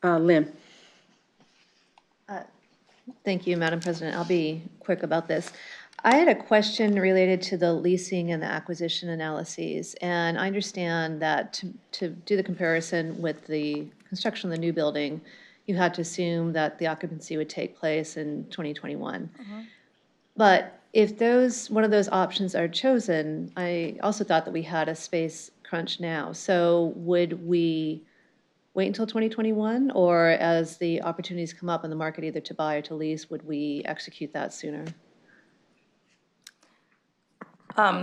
Lynn. Thank you, Madam President. I'll be quick about this. I had a question related to the leasing and the acquisition analyses. And I understand that to do the comparison with the construction of the new building, you had to assume that the occupancy would take place in 2021. But if one of those options are chosen, I also thought that we had a space crunch now. So would we wait until 2021, or as the opportunities come up in the market, either to buy or to lease, would we execute that sooner?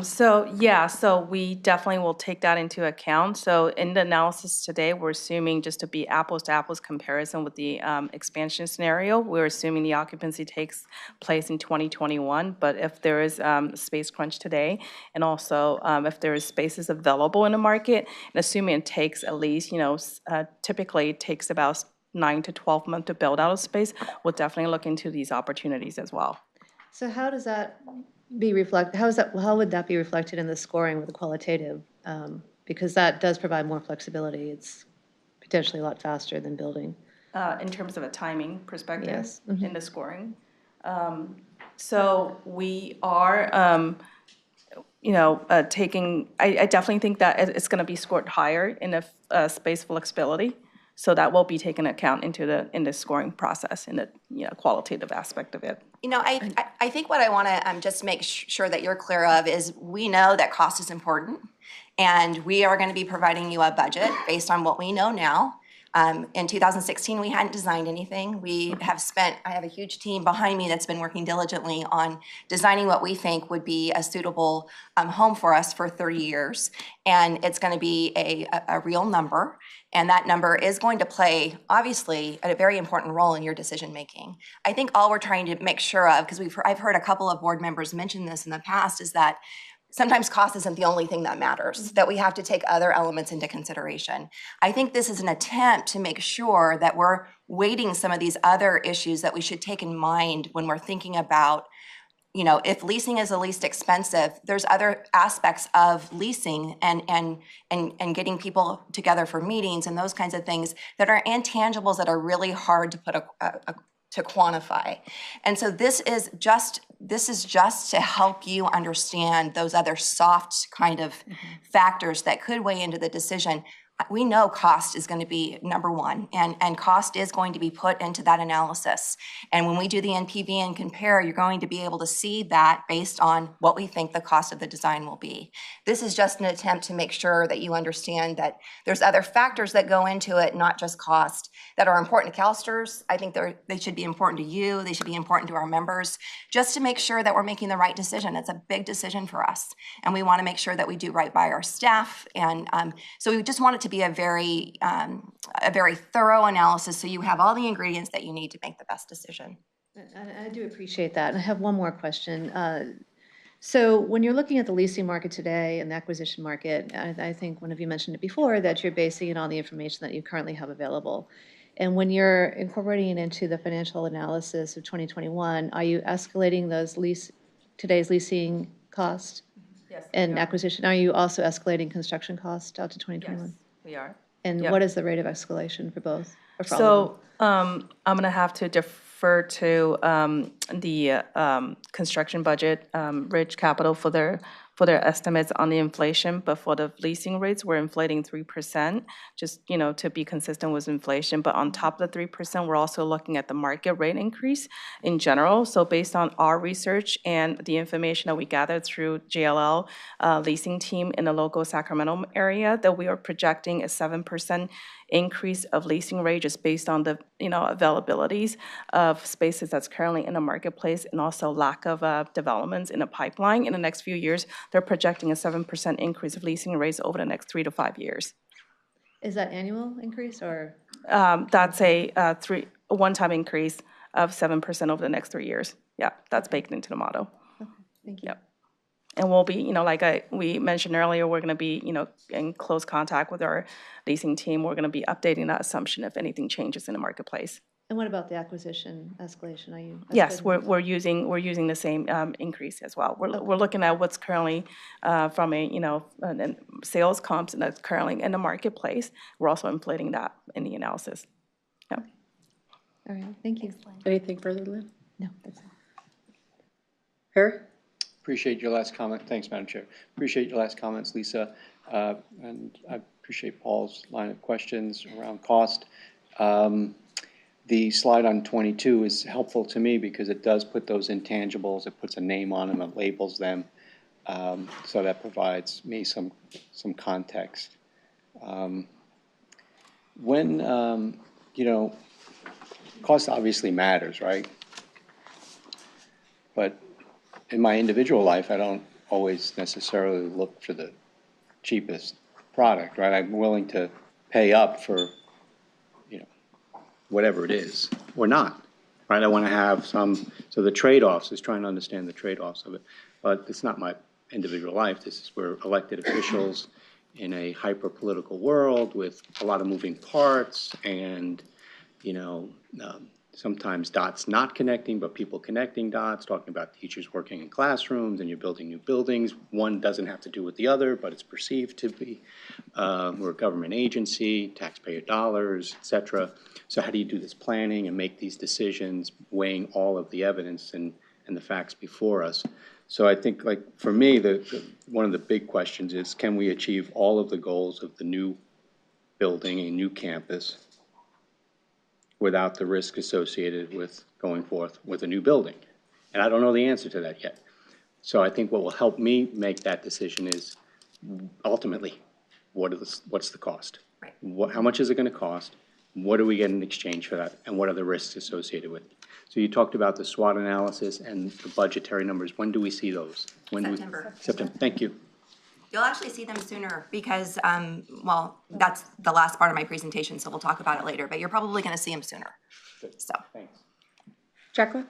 So we definitely will take that into account. So in the analysis today, we're assuming, just to be apples to apples comparison with the expansion scenario, we're assuming the occupancy takes place in 2021. But if there is space crunch today, and also if there is spaces available in the market, and assuming it takes at least, typically it takes about 9 to 12 months to build out a space, we'll definitely look into these opportunities as well. So how does that how would that be reflected in the scoring with the qualitative? Because that does provide more flexibility. It's potentially a lot faster than building. In terms of a timing perspective. Yes. In the scoring. So we are, taking, I definitely think that it's going to be scored higher in the space flexibility. So that will be taken account in the scoring process, in the qualitative aspect of it. I think what I want to just make sure that you're clear of is we know that cost is important, and we are going to be providing you a budget based on what we know now. In 2016, we hadn't designed anything. I have a huge team behind me that's been working diligently on designing what we think would be a suitable home for us for 30 years. And it's going to be a real number. And that number is going to play, obviously, a very important role in your decision making. I think all we're trying to make sure of, because I've heard a couple of board members mention this in the past, is that sometimes cost isn't the only thing that matters, that we have to take other elements into consideration. I think this is an attempt to make sure that we're weighting some of these other issues that we should take in mind when we're thinking about, if leasing is the least expensive, there's other aspects of leasing and getting people together for meetings and those kinds of things that are intangibles that are really hard to put to quantify. And so this is just to help you understand those other soft kind of factors that could weigh into the decision. We know cost is going to be number one, and cost is going to be put into that analysis. And when we do the NPV and compare, you're going to be able to see that based on what we think the cost of the design will be. This is just an attempt to make sure that you understand that there's other factors that go into it, not just cost, that are important to CalSTRS. I think they should be important to you. They should be important to our members, just to make sure that we're making the right decision. It's a big decision for us, and we want to make sure that we do right by our staff. And so we just want it to be a very thorough analysis, so you have all the ingredients that you need to make the best decision. I do appreciate that. And I have one more question. So when you're looking at the leasing market today and the acquisition market, I think one of you mentioned it before, that you're basing it on the information that you currently have available. And when you're incorporating it into the financial analysis of 2021, are you escalating today's leasing cost? Yes. And acquisition? Are you also escalating construction cost out to 2021? Yes, we are. And what is the rate of escalation for both? Or for all of them? So I'm going to have to defer to the construction budget, Ridge Capital, for their estimates on the inflation. But for the leasing rates, we're inflating 3%, just to be consistent with inflation. But on top of the 3%, we're also looking at the market rate increase in general. So based on our research and the information that we gathered through JLL leasing team in the local Sacramento area, that we are projecting a 7% increase of leasing rate just based on the availabilities of spaces that's currently in the marketplace, and also lack of developments in the pipeline in the next few years. They're projecting a 7% increase of leasing rates over the next 3 to 5 years. Is that annual increase or? That's a one-time increase of 7% over the next 3 years. Yeah, that's baked into the model. Okay, thank you. Yep. And we'll be, like we mentioned earlier, we're going to be, in close contact with our leasing team. We're going to be updating that assumption if anything changes in the marketplace. And what about the acquisition escalation? Are you? Yes, we're using the same increase as well. We're looking at what's currently from a sales comps, and that's currently in the marketplace. We're also inflating that in the analysis. Yep. All right, thank you. Anything further, Lynn? No, that's all. Harry? Appreciate your last comment. Thanks, Madam Chair. Appreciate your last comments, Lisa. And I appreciate Paul's line of questions around cost. The slide on 22 is helpful to me because it does put those intangibles, it puts a name on them, it labels them. So that provides me some context. When, cost obviously matters, right? But in my individual life, I don't always necessarily look for the cheapest product, right? I'm willing to pay up for, whatever it is, or not, right? I want to have some, so the trade-offs is trying to understand the trade-offs of it. But it's not my individual life. This is where elected officials in a hyper-political world with a lot of moving parts and, sometimes dots not connecting, but people connecting dots, talking about teachers working in classrooms and you're building new buildings. One doesn't have to do with the other, but it's perceived to be. We're a government agency, taxpayer dollars, et cetera. So how do you do this planning and make these decisions, weighing all of the evidence and the facts before us? So I think, like, for me, one of the big questions is, can we achieve all of the goals of the new building, a new campus, without the risk associated with going forth with a new building? And I don't know the answer to that yet. So I think what will help me make that decision is ultimately, what's the cost? Right. How much is it going to cost? What do we get in exchange for that? And what are the risks associated with it? So you talked about the SWOT analysis and the budgetary numbers. When do we see those? September. September. Thank you. You'll actually see them sooner because, well, that's the last part of my presentation, so we'll talk about it later, but you're probably going to see them sooner. So. Thanks. Jacqueline?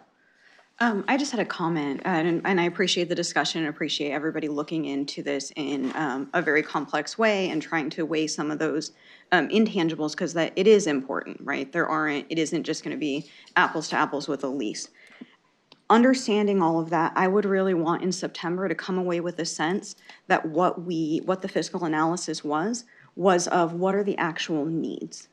I just had a comment, and I appreciate the discussion and appreciate everybody looking into this in a very complex way and trying to weigh some of those intangibles, because that it is important, right? It isn't just going to be apples to apples with a lease. Understanding all of that, I would really want in September to come away with a sense that what the fiscal analysis was of what are the actual needs.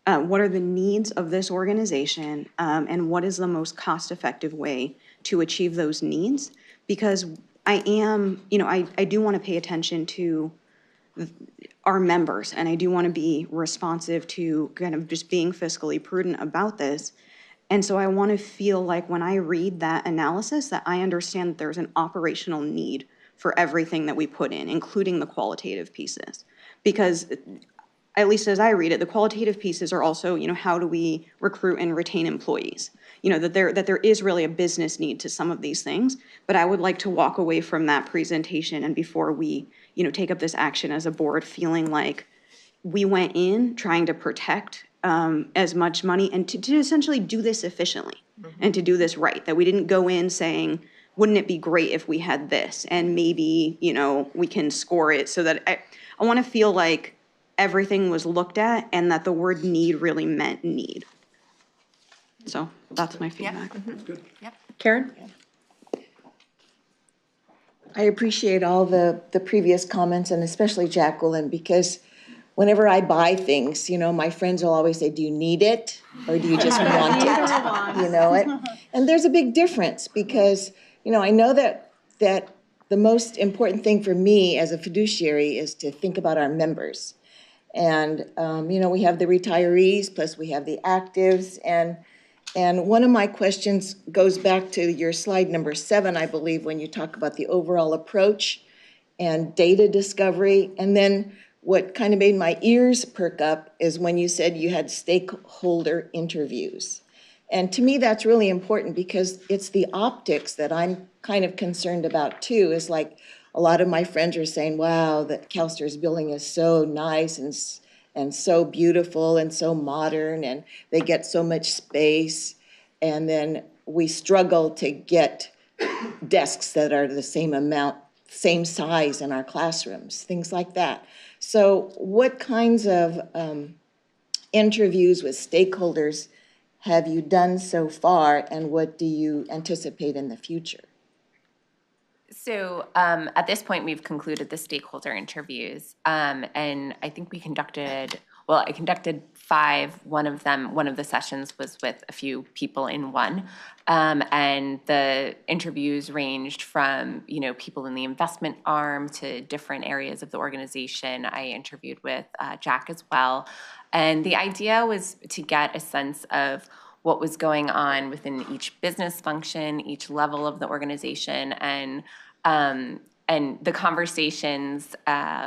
What are the needs of this organization, and what is the most cost-effective way to achieve those needs? Because I do want to pay attention to our members, and I do want to be responsive to kind of just being fiscally prudent about this. And so I want to feel like when I read that analysis that I understand that there's an operational need for everything that we put in, including the qualitative pieces. Because at least as I read it, the qualitative pieces are also, how do we recruit and retain employees? That there is really a business need to some of these things. But I would like to walk away from that presentation and before we, take up this action as a board, feeling like we went in trying to protect as much money and to essentially do this efficiently and to do this right. That we didn't go in saying, wouldn't it be great if we had this? And maybe, we can score it so that I want to feel like everything was looked at and that the word need really meant need. So that's my feedback. That's good. Yep. Karen? I appreciate all the previous comments and especially Jacqueline, because whenever I buy things, my friends will always say, do you need it or do you just want it? And there's a big difference because, I know that the most important thing for me as a fiduciary is to think about our members. And, we have the retirees, plus we have the actives. And one of my questions goes back to your slide number 7, I believe, when you talk about the overall approach and data discovery. And then what kind of made my ears perk up is when you said you had stakeholder interviews. And to me, that's really important because it's the optics that I'm kind of concerned about too, is like a lot of my friends are saying, wow, that CalSTARS building is so nice and so beautiful and so modern, and they get so much space. And then we struggle to get desks that are the same size in our classrooms, things like that. So what kinds of interviews with stakeholders have you done so far, and what do you anticipate in the future? So at this point, we've concluded the stakeholder interviews, and I think I conducted 5. One of the sessions was with a few people in one. And the interviews ranged from, people in the investment arm to different areas of the organization. I interviewed with Jack as well. And the idea was to get a sense of what was going on within each business function, each level of the organization, and the conversations,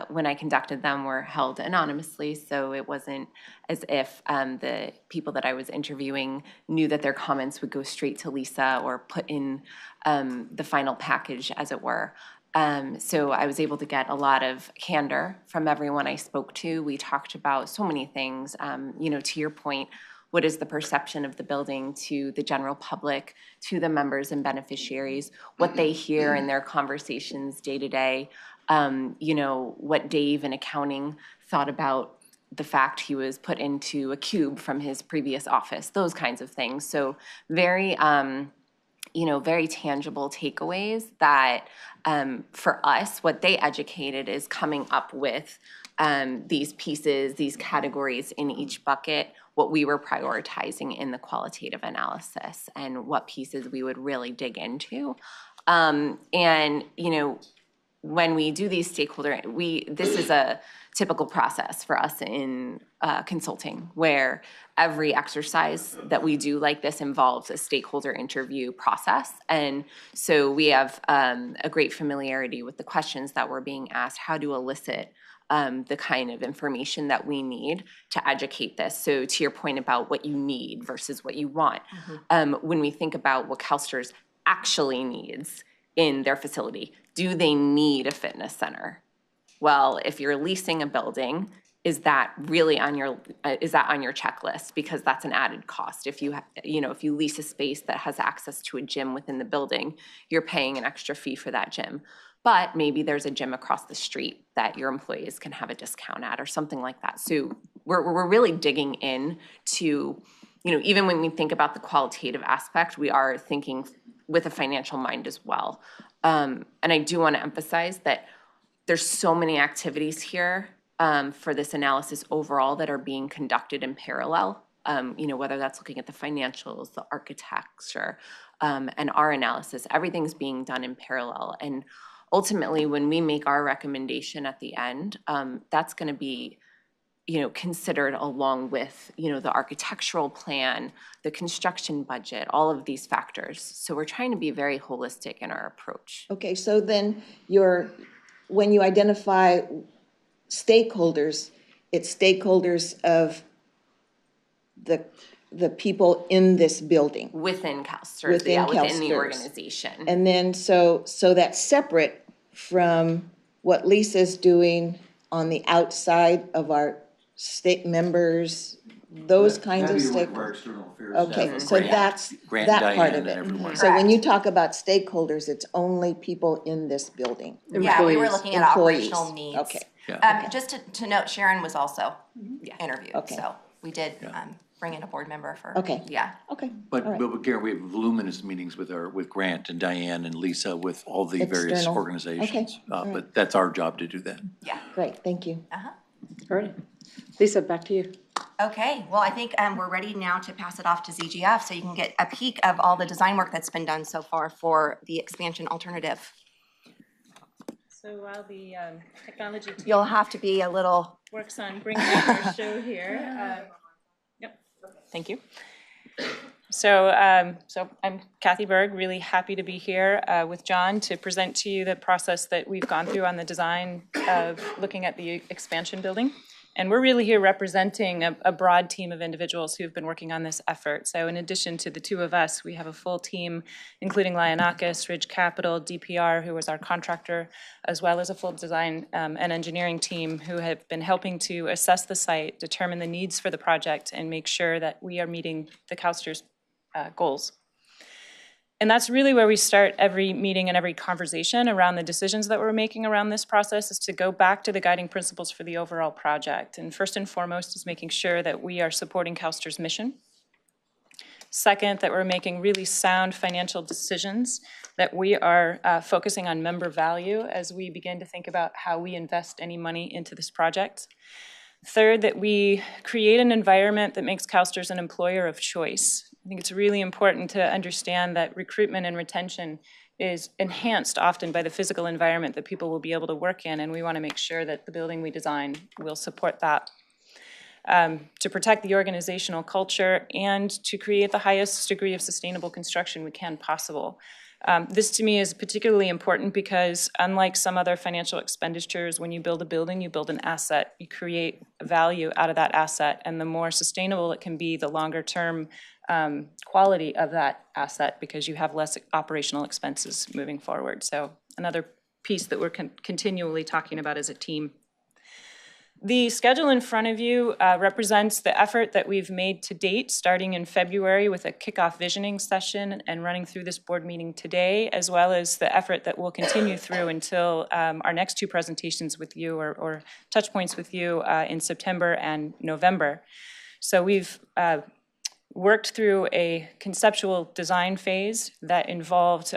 when I conducted them, were held anonymously, so it wasn't as if the people that I was interviewing knew that their comments would go straight to Lisa or put in the final package, as it were. So I was able to get a lot of candor from everyone I spoke to. We talked about so many things, to your point. What is the perception of the building to the general public, to the members and beneficiaries, what they hear in their conversations day to day, what Dave in accounting thought about the fact he was put into a cube from his previous office, those kinds of things. So very, very tangible takeaways that for us, what they educated is coming up with these pieces, these categories in each bucket, what we were prioritizing in the qualitative analysis and what pieces we would really dig into. When we do these stakeholder, this is a typical process for us in consulting, where every exercise that we do like this involves a stakeholder interview process. And so we have a great familiarity with the questions that were being asked, how to elicit the kind of information that we need to educate this. So to your point about what you need versus what you want, when we think about what CalSTRS actually needs in their facility, do they need a fitness center? Well, if you're leasing a building, is that really on your checklist? Because that's an added cost. If you lease a space that has access to a gym within the building, you're paying an extra fee for that gym. But maybe there's a gym across the street that your employees can have a discount at or something like that. So we're really digging in to, even when we think about the qualitative aspect, we are thinking with a financial mind as well. And I do want to emphasize that there's so many activities here for this analysis overall that are being conducted in parallel, whether that's looking at the financials, the architecture, and our analysis, everything's being done in parallel. And ultimately, when we make our recommendation at the end, that's going to be, considered along with, the architectural plan, the construction budget, all of these factors. So we're trying to be very holistic in our approach. Okay, so then when you identify stakeholders, it's stakeholders of the people in this building. Within CalSTRS, within the organization. And then so that's separate from what Lisa's doing on the outside of our state members, those kinds of stakeholders. Okay, so that's that part of it. So when you talk about stakeholders, it's only people in this building. Yeah, we were looking at operational needs. Okay. Just to note, Sharon was also interviewed, Okay. so we did bring in a board member for. Okay. Yeah. Okay. But Garen, we have voluminous meetings with Grant and Diane and Lisa with all the various External. organizations. Okay. But that's our job to do that. Yeah. Great, thank you. All right. Lisa, back to you. Okay, well, I think we're ready now to pass it off to ZGF so you can get a peek of all the design work that's been done so far for the expansion alternative. So while the technology team You'll have to be a little. works on bringing up our show here. Thank you. So I'm Kathy Berg, really happy to be here with John to present to you the process that we've gone through on the design of looking at the expansion building. And we're really here representing a broad team of individuals who've been working on this effort. So in addition to the two of us, we have a full team, including Lionakis, Ridge Capital, DPR, who was our contractor, as well as a full design and engineering team who have been helping to assess the site, determine the needs for the project, and make sure that we are meeting the CalSTRS goals. And that's really where we start every meeting and every conversation around the decisions that we're making around this process, is to go back to the guiding principles for the overall project. And first and foremost is making sure that we are supporting CalSTRS' mission. Second, that we're making really sound financial decisions, that we are focusing on member value as we begin to think about how we invest any money into this project. Third, that we create an environment that makes CalSTRS an employer of choice. I think it's really important to understand that recruitment and retention is enhanced often by the physical environment that people will be able to work in, and we want to make sure that the building we design will support that. To protect the organizational culture and to create the highest degree of sustainable construction we can possible. This to me is particularly important because unlike some other financial expenditures, when you build a building, you build an asset. You create value out of that asset, and the more sustainable it can be, the longer term quality of that asset, because you have less operational expenses moving forward. So another piece that we're continually talking about as a team. The schedule in front of you represents the effort that we've made to date, starting in February with a kickoff visioning session and running through this board meeting today, as well as the effort that will continue through until our next two presentations with you or touch points with you in September and November. So we've worked through a conceptual design phase that involved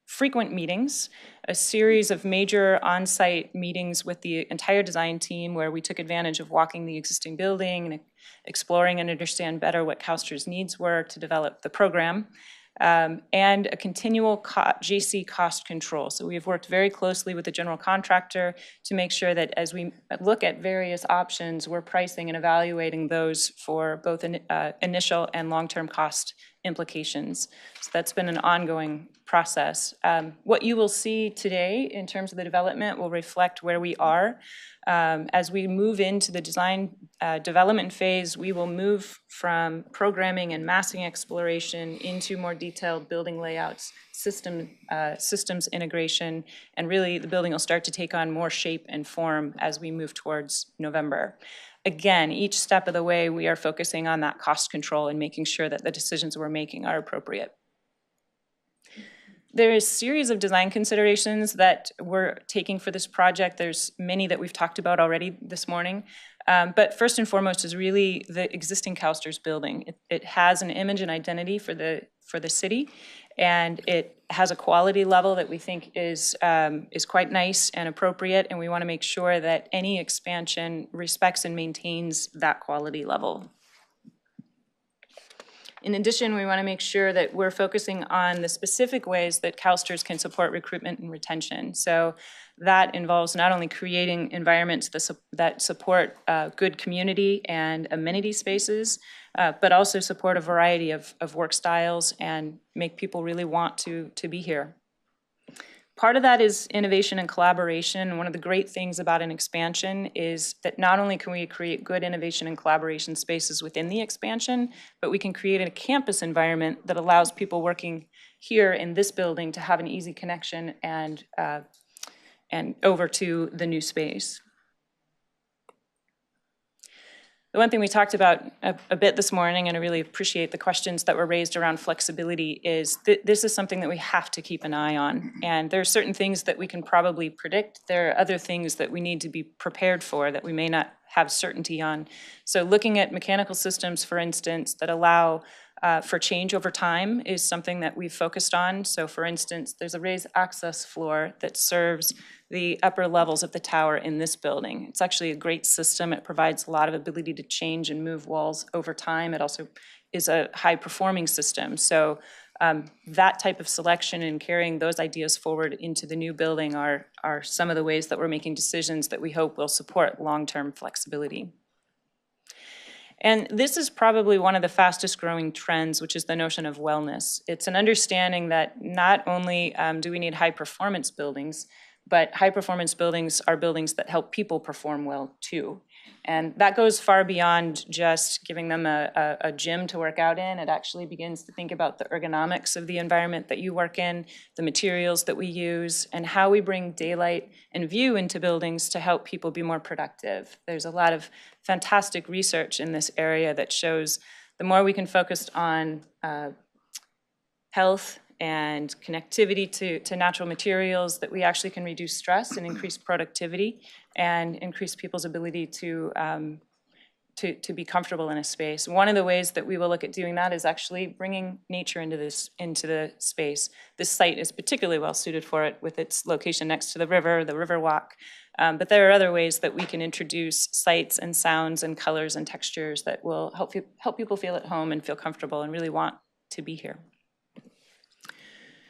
frequent meetings, a series of major on-site meetings with the entire design team where we took advantage of walking the existing building and exploring and understand better what CalSTRS needs were to develop the program, and a continual JC cost control. So we have worked very closely with the general contractor to make sure that as we look at various options, we're pricing and evaluating those for both initial and long-term cost implications. So that's been an ongoing process. What you will see today in terms of the development will reflect where we are. As we move into the design development phase, we will move from programming and massing exploration into more detailed building layouts, systems integration, and really the building will start to take on more shape and form as we move towards November. Again, each step of the way, we are focusing on that cost control and making sure that the decisions we're making are appropriate. There is a series of design considerations that we're taking for this project. There's many that we've talked about already this morning. But first and foremost is really the existing CalSTRS building. It has an image and identity for the city, and it has a quality level that we think is quite nice and appropriate, and we want to make sure that any expansion respects and maintains that quality level. In addition, we want to make sure that we're focusing on the specific ways that CalSTRS can support recruitment and retention. So that involves not only creating environments that support good community and amenity spaces, but also support a variety of work styles and make people really want to be here. Part of that is innovation and collaboration. One of the great things about an expansion is that not only can we create good innovation and collaboration spaces within the expansion, but we can create a campus environment that allows people working here in this building to have an easy connection and over to the new space. The one thing we talked about a bit this morning, and I really appreciate the questions that were raised around flexibility, is this is something that we have to keep an eye on. And there are certain things that we can probably predict. There are other things that we need to be prepared for that we may not have certainty on. So looking at mechanical systems, for instance, that allow for change over time is something that we've focused on. So for instance, there's a raised access floor that serves the upper levels of the tower in this building. It's actually a great system. It provides a lot of ability to change and move walls over time. It also is a high-performing system. So that type of selection and carrying those ideas forward into the new building are some of the ways that we're making decisions that we hope will support long-term flexibility. And this is probably one of the fastest growing trends, which is the notion of wellness. It's an understanding that not only do we need high performance buildings, but high performance buildings are buildings that help people perform well too. And that goes far beyond just giving them a gym to work out in. It actually begins to think about the ergonomics of the environment that you work in, the materials that we use, and how we bring daylight and view into buildings to help people be more productive. There's a lot of fantastic research in this area that shows the more we can focus on health and connectivity to natural materials, that we actually can reduce stress and increase productivity and increase people's ability to be comfortable in a space. One of the ways that we will look at doing that is actually bringing nature into the space. This site is particularly well suited for it with its location next to the river walk, But there are other ways that we can introduce sights and sounds and colors and textures that will help people feel at home and feel comfortable and really want to be here.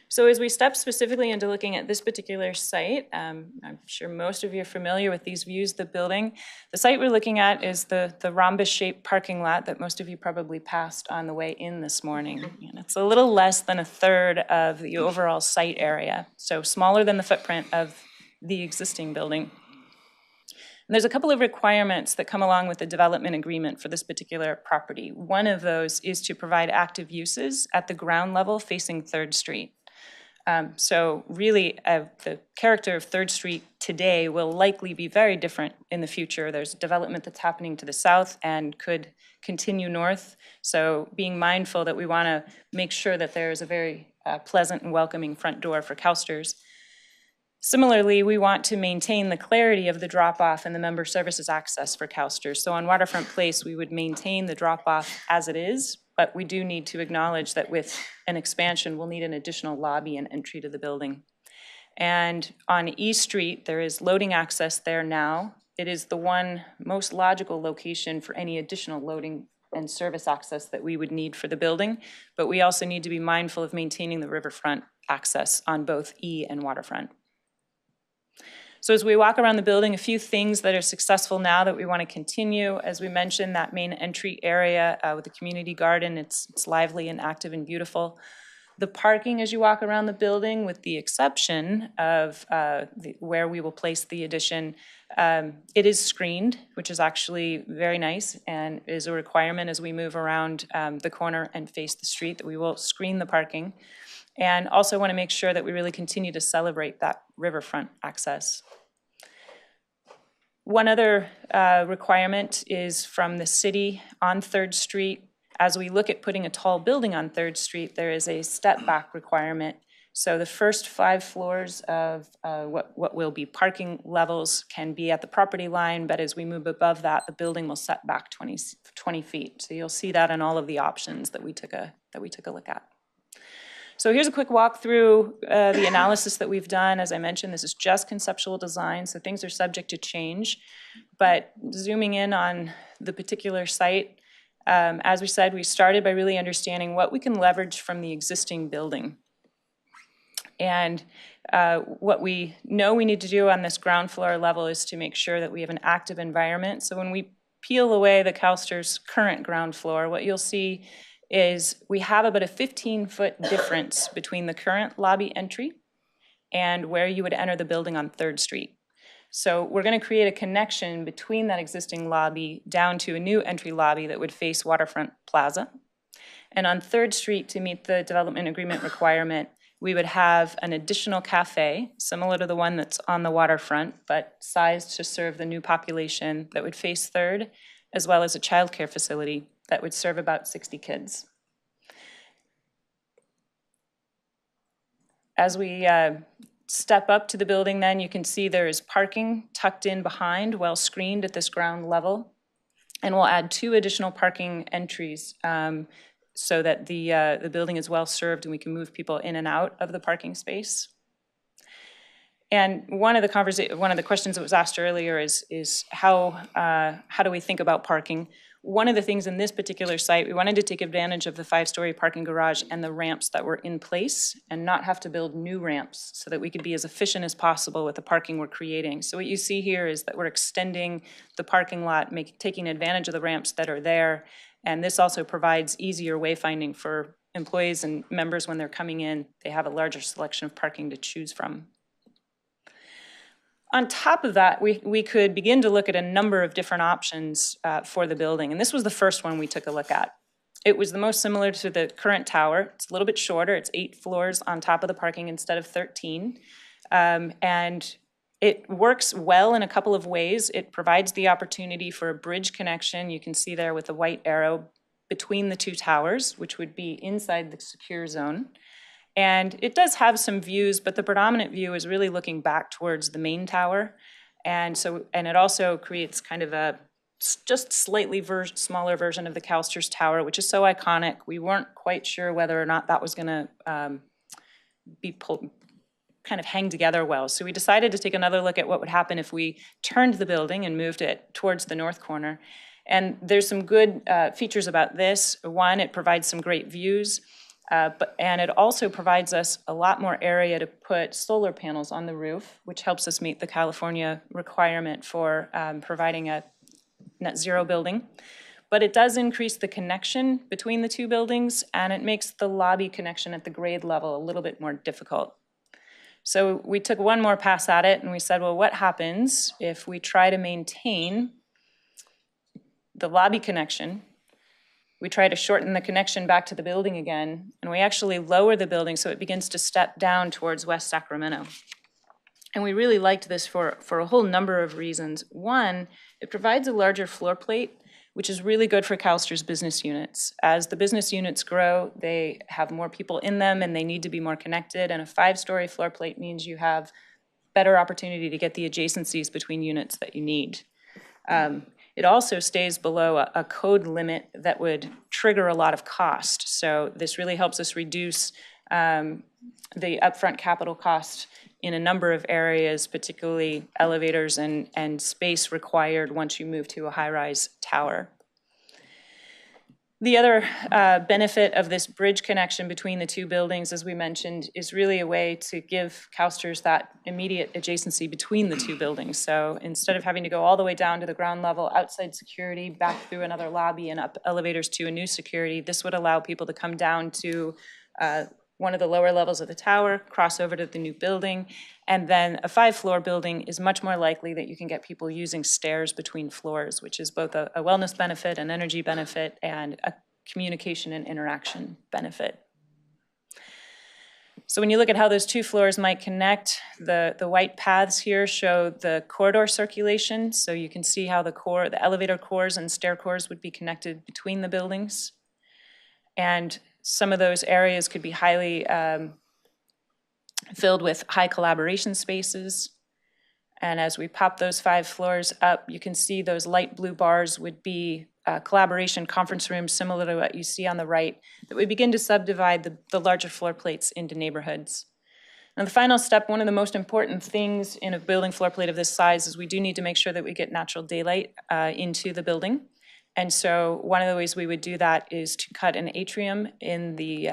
So as we step specifically into looking at this particular site, I'm sure most of you are familiar with these views of the building. The site we're looking at is the rhombus-shaped parking lot that most of you probably passed on the way in this morning. And it's a little less than a third of the overall site area, so smaller than the footprint of the existing building. And there's a couple of requirements that come along with the development agreement for this particular property. One of those is to provide active uses at the ground level facing 3rd Street. So really, the character of 3rd Street today will likely be very different in the future. There's development that's happening to the south and could continue north. So being mindful that we want to make sure that there's a very pleasant and welcoming front door for CalSTRS. Similarly, we want to maintain the clarity of the drop-off and the member services access for CalSTRS. So on Waterfront Place, we would maintain the drop-off as it is, but we do need to acknowledge that with an expansion, we'll need an additional lobby and entry to the building. And on East Street, there is loading access there now. It is the one most logical location for any additional loading and service access that we would need for the building, but we also need to be mindful of maintaining the riverfront access on both E and Waterfront. So as we walk around the building, a few things that are successful now that we want to continue. As we mentioned, that main entry area with the community garden, it's lively and active and beautiful. The parking as you walk around the building, with the exception of where we will place the addition, it is screened, which is actually very nice and is a requirement as we move around the corner and face the street, that we will screen the parking. And also want to make sure that we really continue to celebrate that riverfront access. One other requirement is from the city on 3rd Street. As we look at putting a tall building on 3rd Street, there is a step back requirement. So the first 5 floors of what will be parking levels can be at the property line, but as we move above that, the building will set back 20 feet. So you'll see that in all of the options that we took a look at. So here's a quick walk through the analysis that we've done. As I mentioned, this is just conceptual design, so things are subject to change. But zooming in on the particular site, as we said, we started by really understanding what we can leverage from the existing building. And what we know we need to do on this ground floor level is to make sure that we have an active environment. So when we peel away the CalSTRS current ground floor, what you'll see is we have about a 15-foot difference between the current lobby entry and where you would enter the building on 3rd Street. So we're going to create a connection between that existing lobby down to a new entry lobby that would face Waterfront Plaza. And on 3rd Street, to meet the development agreement requirement, we would have an additional cafe, similar to the one that's on the waterfront, but sized to serve the new population that would face 3rd, as well as a childcare facility that would serve about 60 kids. As we step up to the building then, you can see there is parking tucked in behind, well screened at this ground level. And we'll add 2 additional parking entries so that the building is well served and we can move people in and out of the parking space. And one of the questions that was asked earlier is how do we think about parking? One of the things in this particular site, we wanted to take advantage of the 5-story parking garage and the ramps that were in place and not have to build new ramps so that we could be as efficient as possible with the parking we're creating. So what you see here is that we're extending the parking lot, taking advantage of the ramps that are there. And this also provides easier wayfinding for employees and members when they're coming in. They have a larger selection of parking to choose from. On top of that, we could begin to look at a number of different options for the building. And this was the first one we took a look at. It was the most similar to the current tower. It's a little bit shorter. It's 8 floors on top of the parking instead of 13. And it works well in a couple of ways. It provides the opportunity for a bridge connection. You can see there with the white arrow between the 2 towers, which would be inside the secure zone. And it does have some views, but the predominant view is really looking back towards the main tower. And it also creates kind of a just slightly smaller version of the CalSTRS tower, which is so iconic. We weren't quite sure whether or not that was going to be kind of hang together well. So we decided to take another look at what would happen if we turned the building and moved it towards the north corner. And there's some good features about this. One, it provides some great views, and it also provides us a lot more area to put solar panels on the roof, which helps us meet the California requirement for providing a net zero building. But it does increase the connection between the two buildings, and it makes the lobby connection at the grade level a little bit more difficult. So we took one more pass at it, and we said, well, what happens if we try to maintain the lobby connection? We try to shorten the connection back to the building again, and we actually lower the building so it begins to step down towards West Sacramento. And we really liked this for a whole number of reasons. One, it provides a larger floor plate, which is really good for CalSTR's business units. As the business units grow, they have more people in them and they need to be more connected, and a 5-story floor plate means you have better opportunity to get the adjacencies between units that you need. It also stays below a code limit that would trigger a lot of cost. So this really helps us reduce the upfront capital cost in a number of areas, particularly elevators and space required once you move to a high-rise tower. The other benefit of this bridge connection between the two buildings, as we mentioned, is really a way to give CalSTRs that immediate adjacency between the two buildings. So instead of having to go all the way down to the ground level, outside security, back through another lobby and up elevators to a new security, this would allow people to come down to one of the lower levels of the tower, cross over to the new building, and then a 5-floor building is much more likely that you can get people using stairs between floors, which is both a wellness benefit, an energy benefit, and a communication and interaction benefit. So when you look at how those two floors might connect, the white paths here show the corridor circulation, so you can see how the elevator cores and stair cores would be connected between the buildings. And some of those areas could be highly filled with high collaboration spaces. And as we pop those 5 floors up, you can see those light blue bars would be collaboration conference rooms similar to what you see on the right, that we begin to subdivide the larger floor plates into neighborhoods. And the final step, one of the most important things in a building floor plate of this size, is we do need to make sure that we get natural daylight into the building. And so one of the ways we would do that is to cut an atrium in the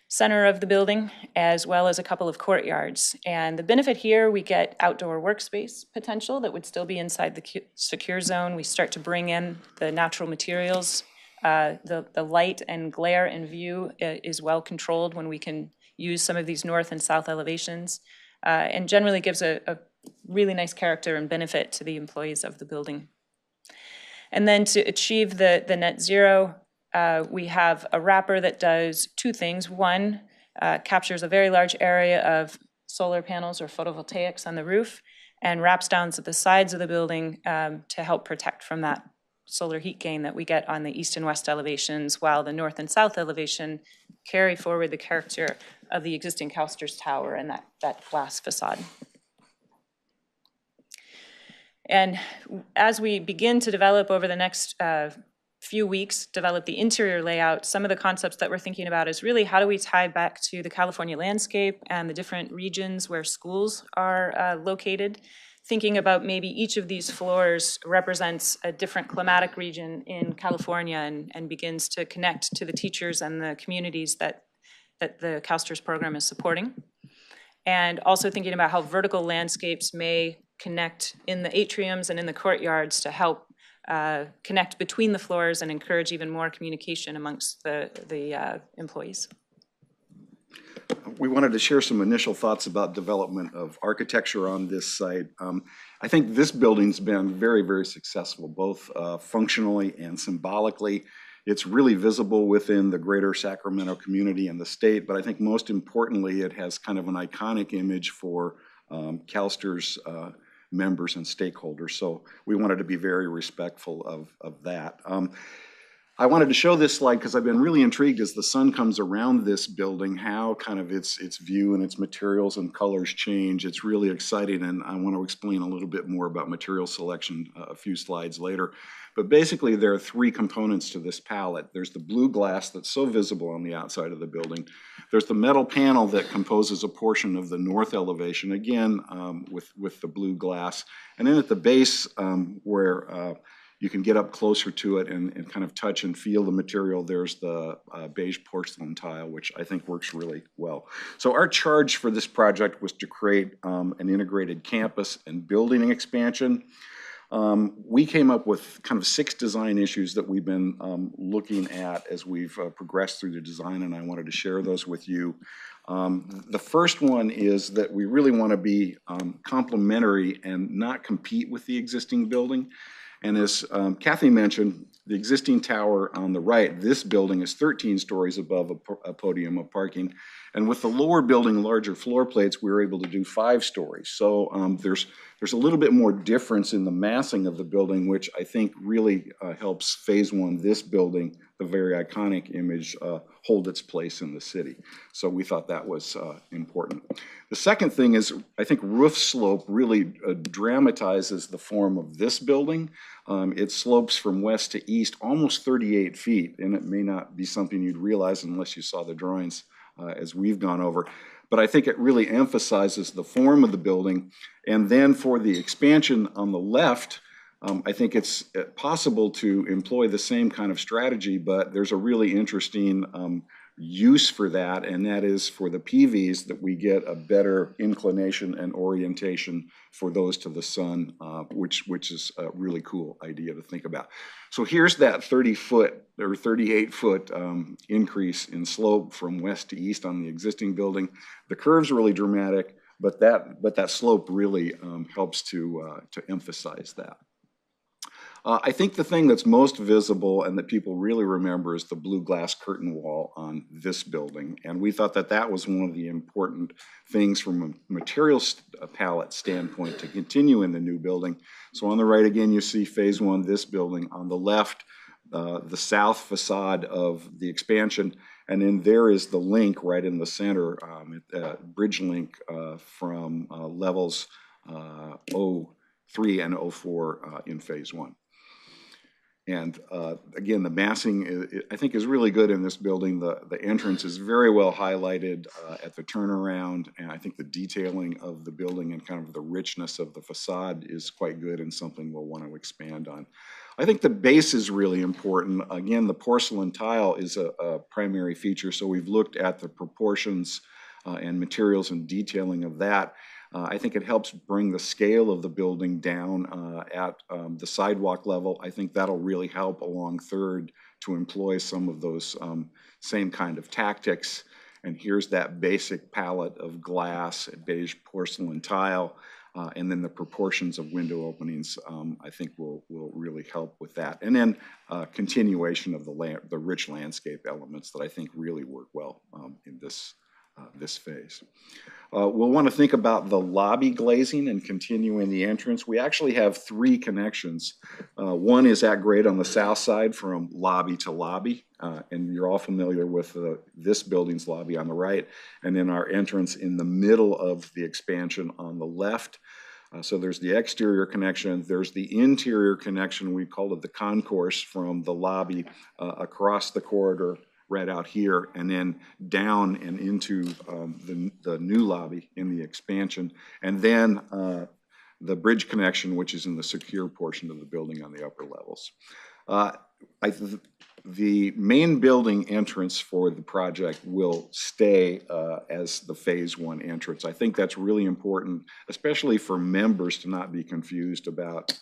center of the building, as well as a couple of courtyards. And the benefit here, we get outdoor workspace potential that would still be inside the secure zone. We start to bring in the natural materials. The light and glare and view is well controlled when we can use some of these north and south elevations, and generally gives a really nice character and benefit to the employees of the building. And then to achieve the net zero, we have a wrapper that does 2 things. One, captures a very large area of solar panels or photovoltaics on the roof and wraps down to the sides of the building to help protect from that solar heat gain that we get on the east and west elevations, while the north and south elevation carry forward the character of the existing CalSTR's tower and that glass facade. And as we begin to develop over the next few weeks, develop the interior layout, some of the concepts that we're thinking about is really how do we tie back to the California landscape and the different regions where schools are located, thinking about maybe each of these floors represents a different climatic region in California and begins to connect to the teachers and the communities that the CalSTR's program is supporting. And also thinking about how vertical landscapes may connect in the atriums and in the courtyards to help connect between the floors and encourage even more communication amongst the employees. We wanted to share some initial thoughts about development of architecture on this site. I think this building's been very, very successful, both functionally and symbolically. It's really visible within the greater Sacramento community and the state, but I think most importantly, it has kind of an iconic image for CalSTR's members and stakeholders. So we wanted to be very respectful of that. I wanted to show this slide because I've been really intrigued as the sun comes around this building, how kind of its view and its materials and colors change. It's really exciting, and I want to explain a little bit more about material selection a few slides later. But basically, there are three components to this palette. There's the blue glass that's so visible on the outside of the building. There's the metal panel that composes a portion of the north elevation, again, with the blue glass. And then at the base, where you can get up closer to it and kind of touch and feel the material, there's the beige porcelain tile, which I think works really well. So our charge for this project was to create an integrated campus and building expansion. We came up with kind of 6 design issues that we've been looking at as we've progressed through the design, and I wanted to share those with you. The first one is that we really want to be complementary and not compete with the existing building. And as Kathy mentioned, the existing tower on the right, this building is 13 stories above a podium of parking. And with the lower building, larger floor plates, we were able to do 5 stories. So there's a little bit more difference in the massing of the building, which I think really helps Phase 1, this building, the very iconic image, hold its place in the city. So we thought that was important. The second thing is, I think roof slope really dramatizes the form of this building. It slopes from west to east almost 38 feet, and it may not be something you'd realize unless you saw the drawings as we've gone over. But I think it really emphasizes the form of the building. And then for the expansion on the left, I think it's possible to employ the same kind of strategy, but there's a really interesting use for that, and that is for the PVs, that we get a better inclination and orientation for those to the sun, which is a really cool idea to think about. So here's that 30-foot or 38-foot increase in slope from west to east on the existing building. The curve's really dramatic, but that slope really helps to emphasize that. I think the thing that's most visible and that people really remember is the blue glass curtain wall on this building. And we thought that that was one of the important things from a materials palette standpoint to continue in the new building. So on the right, again, you see Phase 1, this building. On the left, the south facade of the expansion. And then there is the link right in the center, bridge link from levels 03 and 04 in Phase 1. And again, the massing, I think, is really good in this building. The entrance is very well highlighted at the turnaround, and I think the detailing of the building and kind of the richness of the facade is quite good and something we'll want to expand on. I think the base is really important. Again, the porcelain tile is a primary feature, so we've looked at the proportions and materials and detailing of that. I think it helps bring the scale of the building down at the sidewalk level. I think that'll really help along Third to employ some of those same kind of tactics. And here's that basic palette of glass, beige porcelain tile, and then the proportions of window openings, I think will really help with that. And then continuation of the rich landscape elements that I think really work well in this phase. We'll want to think about the lobby glazing and continuing the entrance. We actually have 3 connections. One is at grade on the south side from lobby to lobby, and you're all familiar with this building's lobby on the right, and then our entrance in the middle of the expansion on the left. So there's the exterior connection, there's the interior connection, we call it the concourse, from the lobby across the corridor right out here, and then down and into the new lobby in the expansion, and then the bridge connection, which is in the secure portion of the building on the upper levels. The main building entrance for the project will stay as the Phase 1 entrance. I think that's really important, especially for members, to not be confused about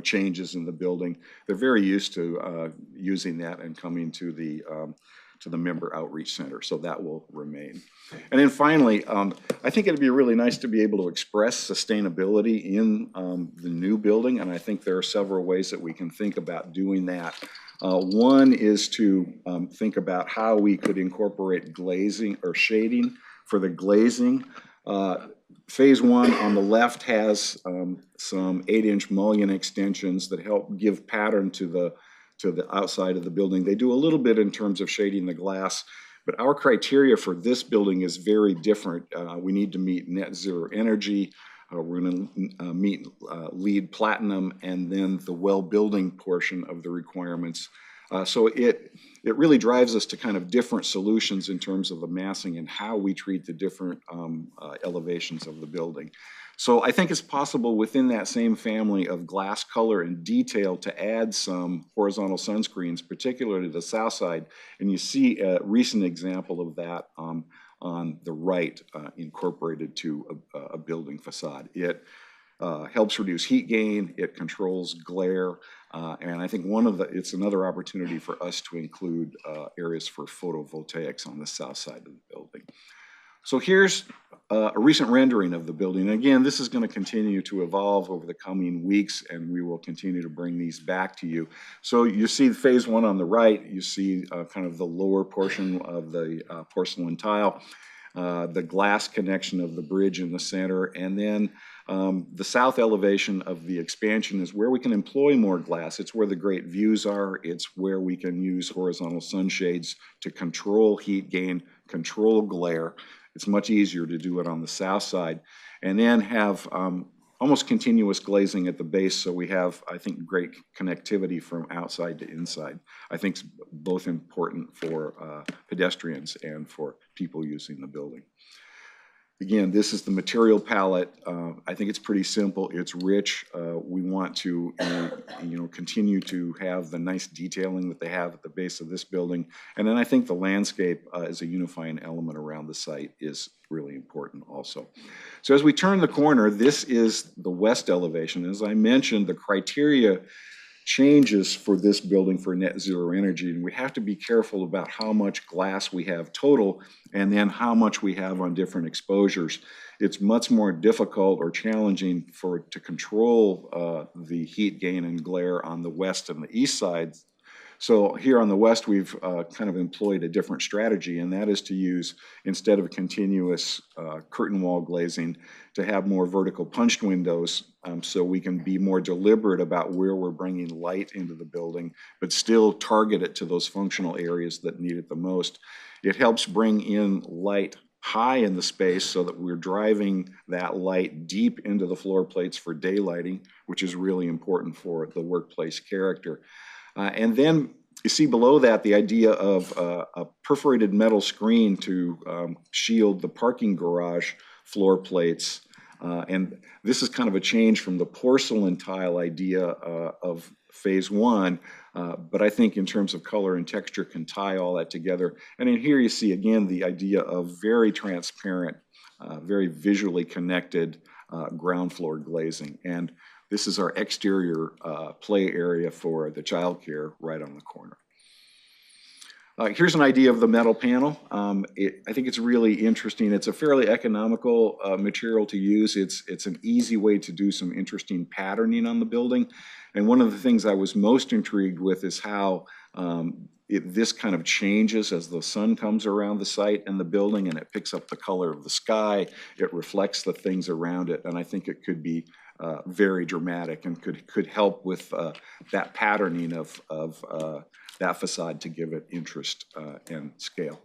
changes in the building. They're very used to using that and coming to the member outreach center, so that will remain. And then finally, I think it'd be really nice to be able to express sustainability in the new building, and I think there are several ways that we can think about doing that. One is to think about how we could incorporate glazing or shading for the glazing. Phase 1 on the left has some 8-inch mullion extensions that help give pattern to to the outside of the building. They do a little bit in terms of shading the glass, but our criteria for this building is very different. We need to meet net zero energy. We're going to meet LEED Platinum, and then the well building portion of the requirements. So it really drives us to kind of different solutions in terms of the massing and how we treat the different elevations of the building. So I think it's possible within that same family of glass color and detail to add some horizontal sunscreens, particularly the south side. And you see a recent example of that on the right, incorporated to a building facade. It helps reduce heat gain, it controls glare, and I think it's another opportunity for us to include areas for photovoltaics on the south side of the building. So here's a recent rendering of the building. Again, this is going to continue to evolve over the coming weeks, and we will continue to bring these back to you. So you see phase one on the right, you see kind of the lower portion of the porcelain tile, the glass connection of the bridge in the center, and then the south elevation of the expansion is where we can employ more glass. It's where the great views are. It's where we can use horizontal sunshades to control heat gain, control glare. It's much easier to do it on the south side, and then have almost continuous glazing at the base, so we have, I think, great connectivity from outside to inside. I think it's both important for pedestrians and for people using the building. Again, this is the material palette. I think it's pretty simple. It's rich. We want to, continue to have the nice detailing that they have at the base of this building. And then I think the landscape as a unifying element around the site is really important also. So as we turn the corner, this is the west elevation. As I mentioned, the criteria changes for this building for net zero energy, and we have to be careful about how much glass we have total and then how much we have on different exposures. It's much more difficult or challenging to control the heat gain and glare on the west and the east sides. So here on the west, we've kind of employed a different strategy, and that is to use, instead of continuous curtain wall glazing, to have more vertical punched windows, so we can be more deliberate about where we're bringing light into the building, but still target it to those functional areas that need it the most. It helps bring in light high in the space so that we're driving that light deep into the floor plates for daylighting, which is really important for the workplace character. And then you see below that the idea of a perforated metal screen to shield the parking garage floor plates. And this is kind of a change from the porcelain tile idea of phase one, but I think in terms of color and texture can tie all that together. And in here you see again the idea of very transparent, very visually connected ground floor glazing. And this is our exterior play area for the childcare right on the corner. Here's an idea of the metal panel. I think it's really interesting. It's a fairly economical material to use. It's an easy way to do some interesting patterning on the building. And one of the things I was most intrigued with is how this kind of changes as the sun comes around the site and the building, and it picks up the color of the sky. It reflects the things around it, and I think it could be very dramatic and could help with that patterning of that facade to give it interest and scale.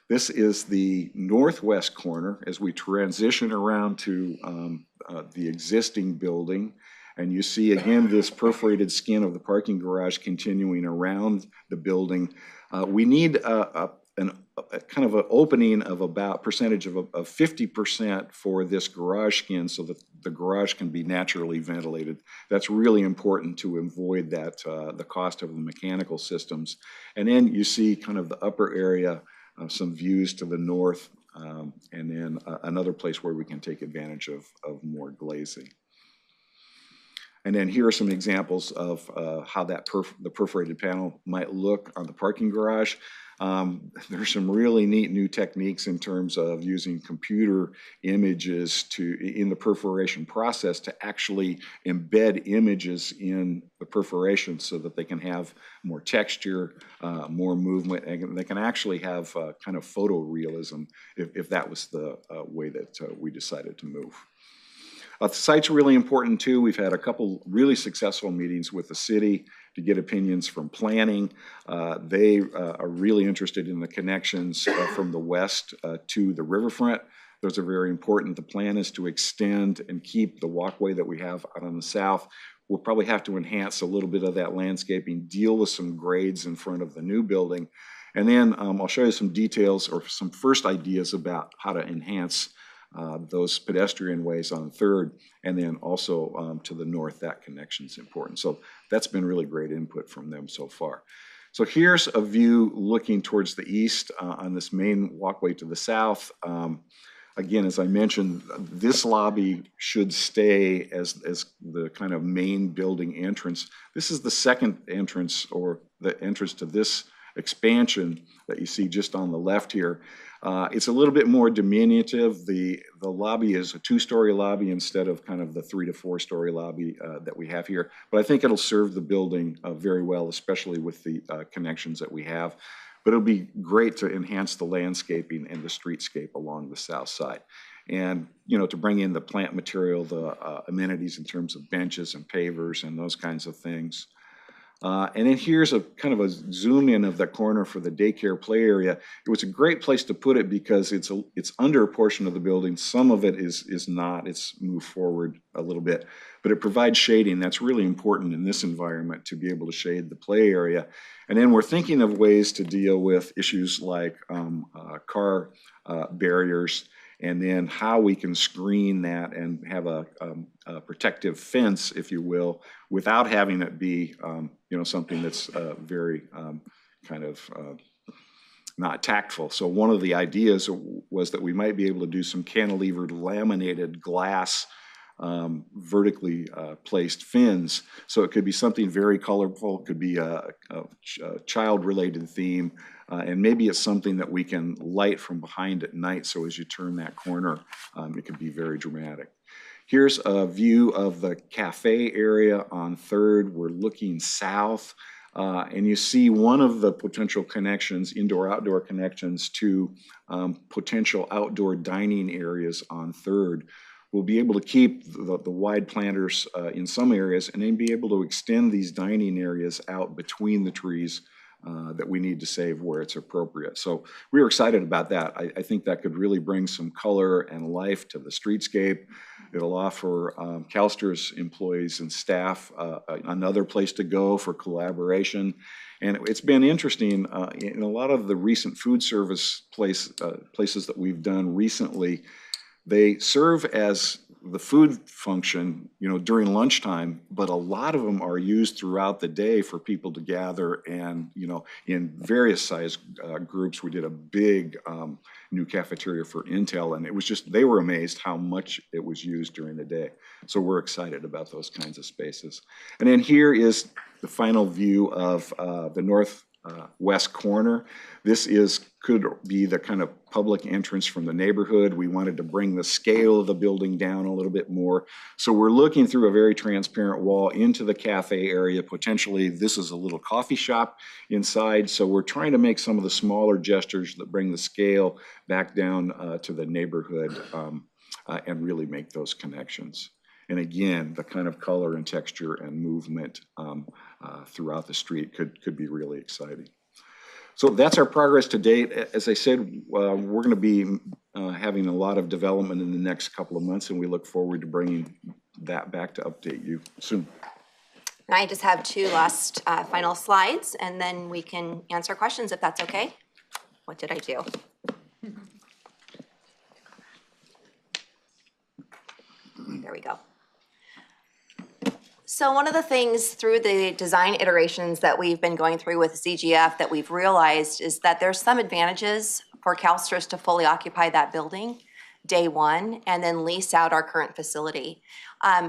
This is the northwest corner as we transition around to the existing building. And you see again this perforated skin of the parking garage continuing around the building. We need a kind of an opening of about percentage of 50% for this garage skin so that the garage can be naturally ventilated. That's really important to avoid that the cost of the mechanical systems. And then you see kind of the upper area, some views to the north, and then another place where we can take advantage of more glazing. And then here are some examples of how that the perforated panel might look on the parking garage. There's some really neat new techniques in terms of using computer images in the perforation process to actually embed images in the perforation so that they can have more texture, more movement, and they can actually have kind of photorealism if that was the way that we decided to move. The site's really important too. We've had a couple really successful meetings with the city to get opinions from planning. They are really interested in the connections from the west to the riverfront. Those are very important. The plan is to extend and keep the walkway that we have out on the south. We'll probably have to enhance a little bit of that landscaping, deal with some grades in front of the new building. And then I'll show you some details or some first ideas about how to enhance those pedestrian ways on 3rd, and then also to the north, that connection is important. So that's been really great input from them so far. So here's a view looking towards the east on this main walkway to the south. Again, as I mentioned, this lobby should stay as the kind of main building entrance. This is the second entrance, or the entrance to this expansion that you see just on the left here. It's a little bit more diminutive. The lobby is a 2-story lobby instead of kind of the 3 to 4-story lobby that we have here. But I think it'll serve the building very well, especially with the connections that we have. But it'll be great to enhance the landscaping and the streetscape along the south side. And, you know, to bring in the plant material, the amenities in terms of benches and pavers and those kinds of things. And then here's a kind of a zoom in of the corner for the daycare play area. It was a great place to put it because it's under a portion of the building. Some of it is not. It's moved forward a little bit, but it provides shading. That's really important in this environment to be able to shade the play area. And then we're thinking of ways to deal with issues like car barriers, and then how we can screen that and have a protective fence, if you will, without having it be, you know, something that's very kind of not tactful. So one of the ideas was that we might be able to do some cantilevered laminated glass vertically placed fins. So it could be something very colorful, it could be a child-related theme, and maybe it's something that we can light from behind at night, so as you turn that corner, it could be very dramatic. Here's a view of the cafe area on 3rd. We're looking south, and you see one of the potential connections, indoor-outdoor connections to potential outdoor dining areas on 3rd. We'll be able to keep the wide planters in some areas and then be able to extend these dining areas out between the trees that we need to save where it's appropriate. So we were excited about that. I think that could really bring some color and life to the streetscape. It'll offer CalSTRS employees and staff another place to go for collaboration. And it's been interesting in a lot of the recent food service places that we've done recently. They serve as the food function, you know, during lunchtime, but a lot of them are used throughout the day for people to gather and, you know, in various size groups. We did a big new cafeteria for Intel, and it was just, they were amazed how much it was used during the day. So we're excited about those kinds of spaces. And then here is the final view of the northwest corner. This could be the kind of public entrance from the neighborhood. We wanted to bring the scale of the building down a little bit more. So we're looking through a very transparent wall into the cafe area. Potentially, this is a little coffee shop inside. So we're trying to make some of the smaller gestures that bring the scale back down to the neighborhood and really make those connections. And again, the kind of color and texture and movement throughout the street could be really exciting. So that's our progress to date. As I said, we're going to be having a lot of development in the next couple of months, and we look forward to bringing that back to update you soon. And I just have 2 last final slides, and then we can answer questions if that's okay. What did I do? There we go. So one of the things through the design iterations that we've been going through with ZGF that we've realized is that there's some advantages for CalSTRS to fully occupy that building day one and then lease out our current facility.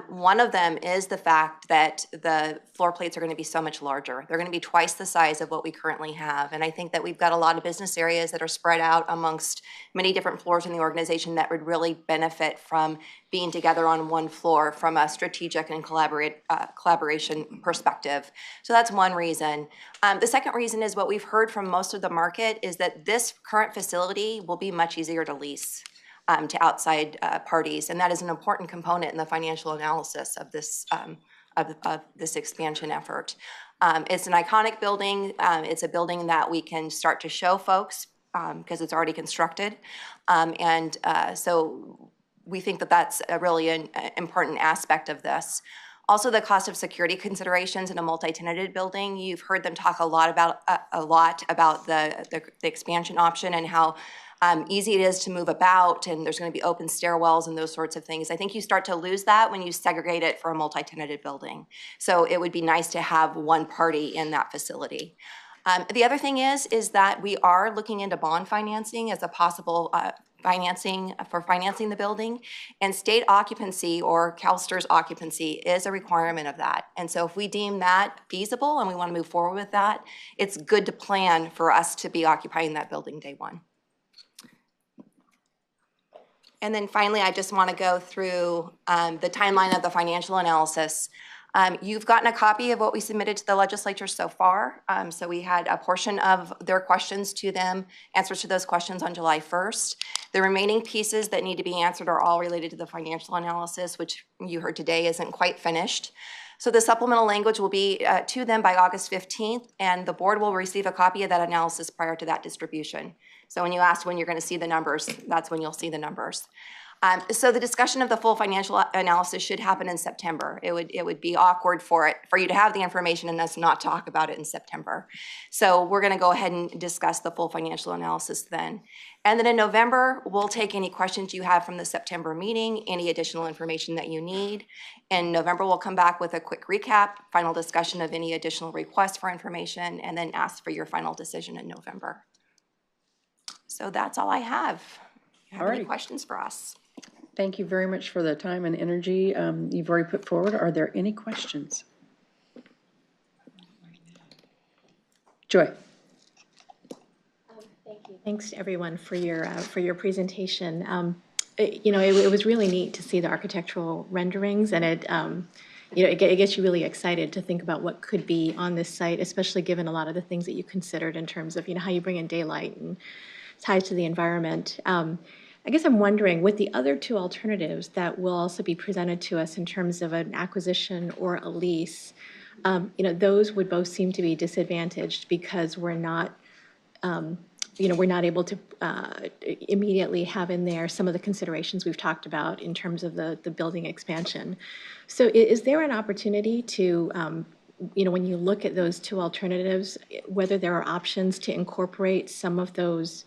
One of them is the fact that the floor plates are going to be so much larger. They're going to be twice the size of what we currently have. And I think that we've got a lot of business areas that are spread out amongst many different floors in the organization that would really benefit from being together on one floor from a strategic and collaboration perspective. So that's one reason. The second reason is what we've heard from most of the market is that this current facility will be much easier to lease to outside parties, and that is an important component in the financial analysis of this this expansion effort. It's an iconic building. It's a building that we can start to show folks because it's already constructed. So we think that that's a really an important aspect of this. Also, the cost of security considerations in a multi-tenanted building. You've heard them talk a lot about the expansion option and how easy it is to move about, and there's going to be open stairwells and those sorts of things. I think you start to lose that when you segregate it for a multi-tenanted building. So it would be nice to have one party in that facility. The other thing is that we are looking into bond financing as a possible financing the building, and state occupancy or CalSTRS occupancy is a requirement of that. And so if we deem that feasible and we want to move forward with that, it's good to plan for us to be occupying that building day one. And then finally, I just want to go through the timeline of the financial analysis. You've gotten a copy of what we submitted to the legislature so far. So we had a portion of their questions to them, answers to those questions on July 1st. The remaining pieces that need to be answered are all related to the financial analysis, which you heard today isn't quite finished. So the supplemental language will be to them by August 15th, and the board will receive a copy of that analysis prior to that distribution. So when you ask when you're going to see the numbers, that's when you'll see the numbers. So the discussion of the full financial analysis should happen in September. It would be awkward for you to have the information and us not talk about it in September. So we're going to go ahead and discuss the full financial analysis then. And then in November, we'll take any questions you have from the September meeting, any additional information that you need. In November, we'll come back with a quick recap, final discussion of any additional requests for information, and then ask for your final decision in November. So that's all I have. Do you have any questions for us? Thank you very much for the time and energy you've already put forward. Are there any questions? Joy. Thank you. Thanks to everyone for your presentation. It was really neat to see the architectural renderings, and it gets you really excited to think about what could be on this site, especially given a lot of the things that you considered in terms of how you bring in daylight and ties to the environment. I guess I'm wondering, with the other two alternatives that will also be presented to us in terms of an acquisition or a lease, those would both seem to be disadvantaged because we're not able to immediately have in there some of the considerations we've talked about in terms of the building expansion. So is there an opportunity to, when you look at those two alternatives, whether there are options to incorporate some of those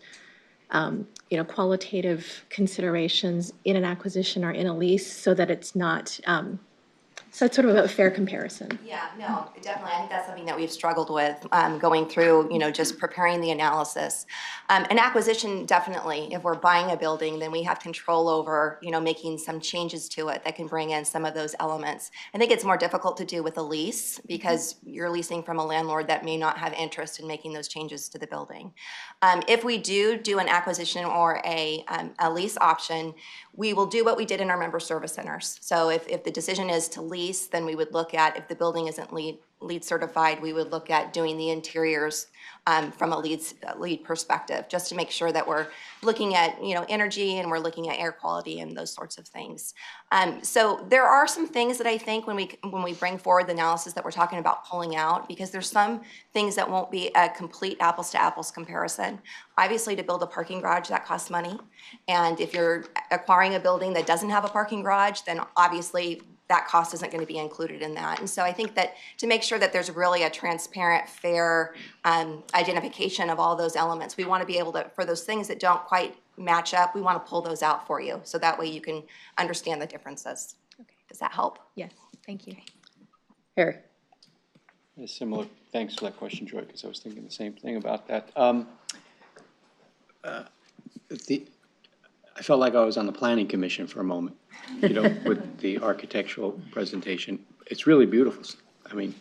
qualitative considerations in an acquisition or in a lease so that it's not, so it's sort of a fair comparison? Yeah, no, definitely. I think that's something that we've struggled with going through, just preparing the analysis. An acquisition, definitely, if we're buying a building, then we have control over, making some changes to it that can bring in some of those elements. I think it's more difficult to do with a lease because you're leasing from a landlord that may not have interest in making those changes to the building. If we do an acquisition or a lease option, we will do what we did in our member service centers. So if the decision is to lease, then we would look at, if the building isn't LEED certified, we would look at doing the interiors from a LEED perspective, just to make sure that we're looking at energy and we're looking at air quality and those sorts of things. So there are some things that I think when we bring forward the analysis that we're talking about pulling out, because there's some things that won't be a complete apples to apples comparison. Obviously, to build a parking garage, that costs money, and if you're acquiring a building that doesn't have a parking garage, then obviously that cost isn't going to be included in that. And so I think that to make sure that there's really a transparent, fair identification of all those elements, we want to be able to, for those things that don't quite match up, we want to pull those out for you. So that way you can understand the differences. Okay. Does that help? Yes, thank you. Harry. Similar, thanks for that question, Joy, because I was thinking the same thing about that. I felt like I was on the planning commission for a moment, with the architectural presentation. It's really beautiful. I mean,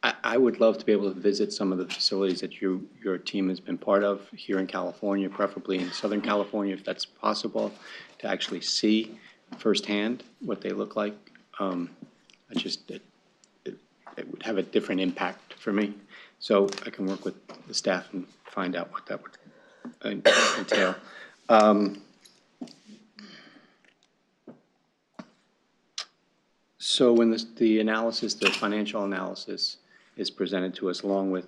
I would love to be able to visit some of the facilities that your team has been part of here in California, preferably in Southern California, if that's possible, to actually see firsthand what they look like. It would have a different impact for me. So I can work with the staff and find out what that would entail. So when the analysis, the financial analysis is presented to us along with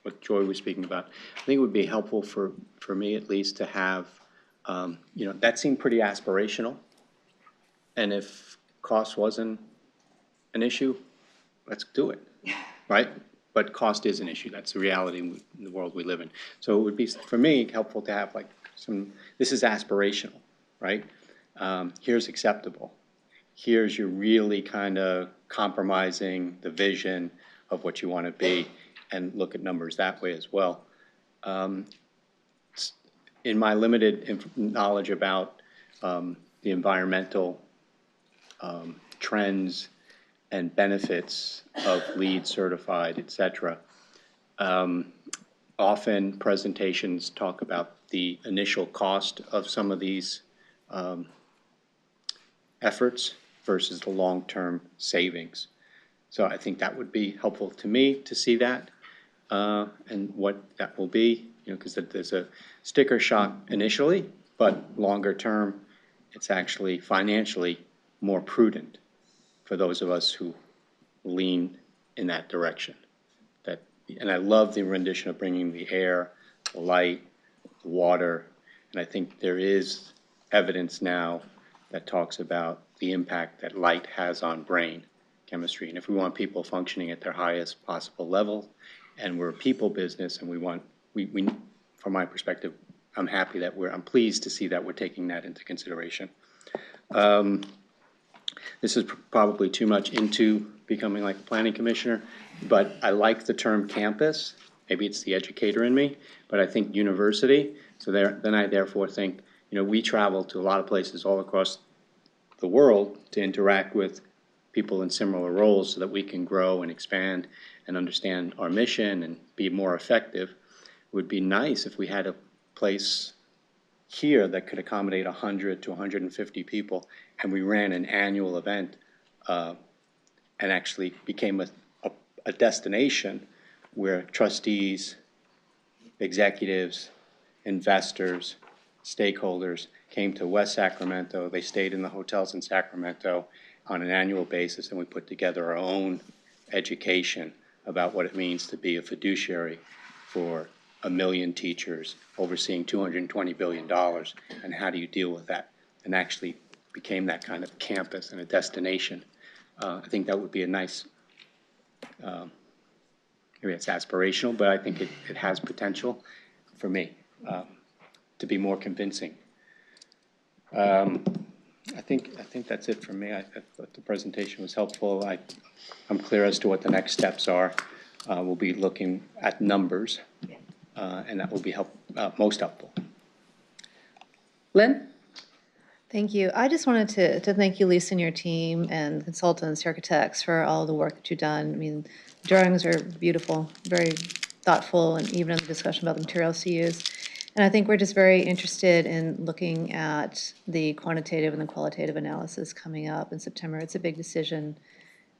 what Joy was speaking about, I think it would be helpful for me at least to have, that seemed pretty aspirational. And if cost wasn't an issue, let's do it, right? But cost is an issue. That's the reality in the world we live in. So it would be, for me, helpful to have like this is aspirational, right? Here's acceptable. Here's you're really kind of compromising the vision of what you want to be, and look at numbers that way as well. In my limited knowledge about the environmental trends and benefits of LEED certified, et cetera, often presentations talk about the initial cost of some of these efforts versus the long-term savings. So I think that would be helpful to me to see that and what that will be, because there's a sticker shock initially, but longer term, it's actually financially more prudent for those of us who lean in that direction. And I love the rendition of bringing the air, the light, the water, and I think there is evidence now that talks about the impact that light has on brain chemistry. And if we want people functioning at their highest possible level, and we're a people business, and we from my perspective, I'm pleased to see that we're taking that into consideration. This is probably too much into becoming like a planning commissioner, but I like the term campus. Maybe it's the educator in me, but I think university. So then I therefore think, we travel to a lot of places all across the world to interact with people in similar roles so that we can grow and expand and understand our mission and be more effective. It would be nice if we had a place here that could accommodate 100 to 150 people, and we ran an annual event and actually became a destination where trustees, executives, investors, stakeholders came to West Sacramento. They stayed in the hotels in Sacramento on an annual basis, and we put together our own education about what it means to be a fiduciary for 1 million teachers overseeing $220 billion, and how do you deal with that, and actually became that kind of campus and a destination. I think that would be a nice, maybe it's aspirational, but I think it has potential for me to be more convincing. I think that's it for me. I thought the presentation was helpful. I'm clear as to what the next steps are. We'll be looking at numbers, and that will be most helpful. Lynn? Thank you. I just wanted to thank you, Lisa, and your team, and consultants, architects, for all the work that you've done. I mean, drawings are beautiful, very thoughtful, and even in the discussion about the materials to use. And I think we're just very interested in looking at the quantitative and the qualitative analysis coming up in September. It's a big decision.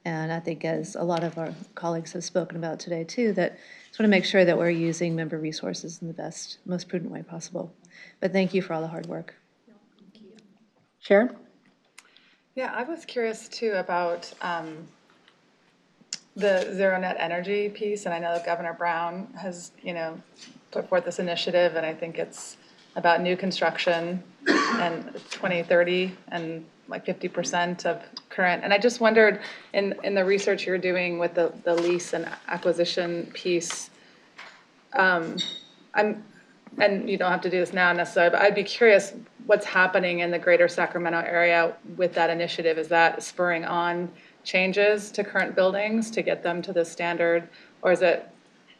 And I think, as a lot of our colleagues have spoken about today too, that just want to make sure that we're using member resources in the best, most prudent way possible. But thank you for all the hard work. Sharon? Yeah, I was curious too about the zero net energy piece, and I know that Governor Brown has, put forth this initiative, and I think it's about new construction and 2030 and like 50% of current. And I just wondered, in the research you're doing with the lease and acquisition piece, and you don't have to do this now necessarily, but I'd be curious what's happening in the greater Sacramento area with that initiative. Is that spurring on changes to current buildings to get them to the standard? Or is it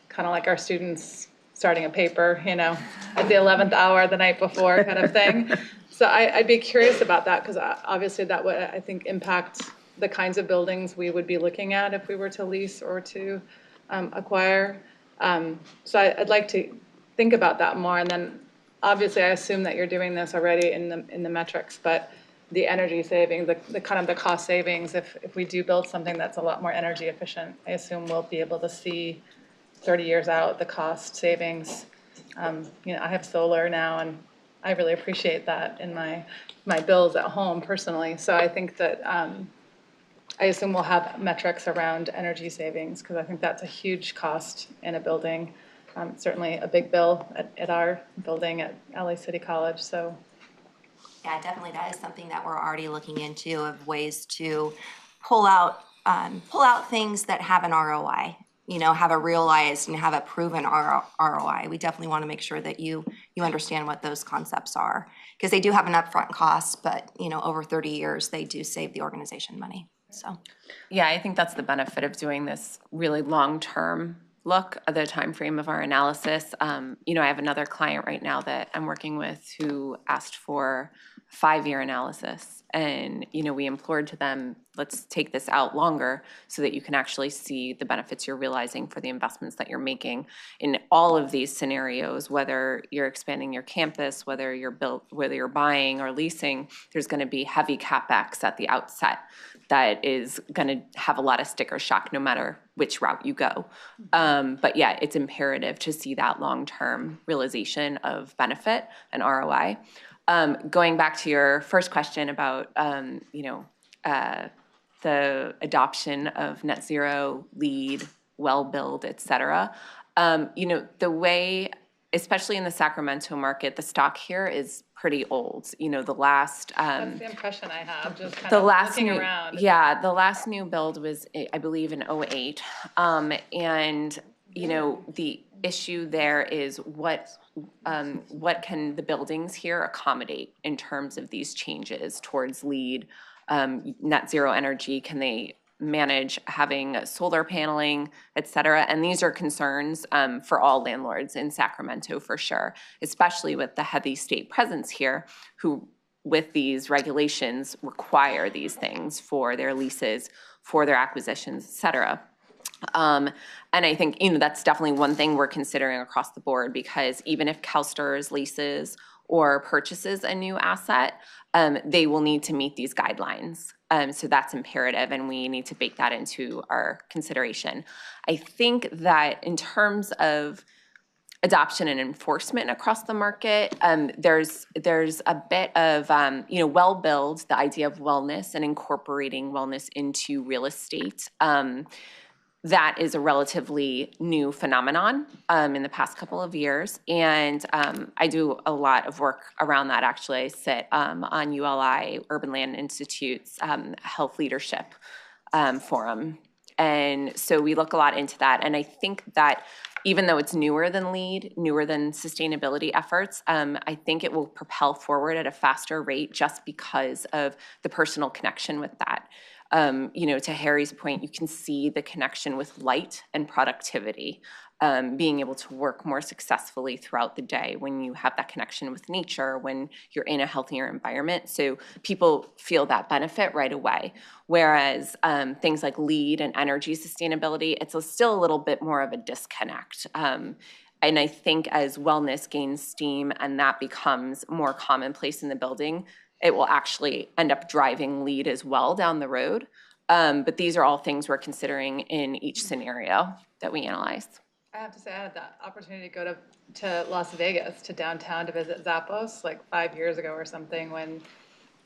kind of like our students starting a paper, at the 11th hour the night before kind of thing? So I'd be curious about that, because obviously that would, I think, impact the kinds of buildings we would be looking at if we were to lease or to acquire. So I'd like to think about that more. And then obviously I assume that you're doing this already in the metrics, but the energy savings, the kind of the cost savings, if we do build something that's a lot more energy efficient, I assume we'll be able to see 30 years out the cost savings. I have solar now, and I really appreciate that in my bills at home personally. So I think that I assume we'll have metrics around energy savings, because I think that's a huge cost in a building. Certainly a big bill at our building at LA City College, so. Yeah, definitely, that is something that we're already looking into, of ways to pull out things that have an ROI, have a realized and have a proven ROI. We definitely want to make sure that you understand what those concepts are, because they do have an upfront cost, but, over 30 years, they do save the organization money, so. Yeah, I think that's the benefit of doing this really long-term look at the time frame of our analysis. I have another client right now that I'm working with who asked for 5-year analysis. And, we implored to them, let's take this out longer so that you can actually see the benefits you're realizing for the investments that you're making in all of these scenarios, whether you're expanding your campus, whether you're buying or leasing, there's going to be heavy CapEx at the outset that is going to have a lot of sticker shock no matter which route you go. But yeah, it's imperative to see that long-term realization of benefit and ROI. Going back to your first question about, the adoption of net zero, LEED, well-build, et cetera, the way, especially in the Sacramento market, the stock here is pretty old. The last That's the impression I have, just kind the of last looking new, around. yeah, the last new build was, I believe, in '08. And, the issue there is what can the buildings here accommodate in terms of these changes towards LEED, net zero energy? Can they manage having solar paneling, et cetera? And these are concerns for all landlords in Sacramento for sure, especially with the heavy state presence here, who with these regulations require these things for their leases, for their acquisitions, et cetera. And I think, that's definitely one thing we're considering across the board, because even if CalSTRS leases or purchases a new asset, they will need to meet these guidelines. So that's imperative, and we need to bake that into our consideration. I think that in terms of adoption and enforcement across the market, there's a bit of, well-build, the idea of wellness and incorporating wellness into real estate. That is a relatively new phenomenon in the past couple of years. And I do a lot of work around that, actually. I sit on ULI, Urban Land Institute's Health Leadership Forum. And so we look a lot into that. And I think that even though it's newer than LEED, newer than sustainability efforts, I think it will propel forward at a faster rate just because of the personal connection with that. To Harry's point, you can see the connection with light and productivity, being able to work more successfully throughout the day when you have that connection with nature, when you're in a healthier environment. So people feel that benefit right away. Whereas things like LEED and energy sustainability, it's still a little bit more of a disconnect. And I think as wellness gains steam and that becomes more commonplace in the building, it will actually end up driving LEED as well down the road. But these are all things we're considering in each scenario that we analyze. I have to say, I had the opportunity to go to Las Vegas, to downtown, to visit Zappos like 5 years ago or something, when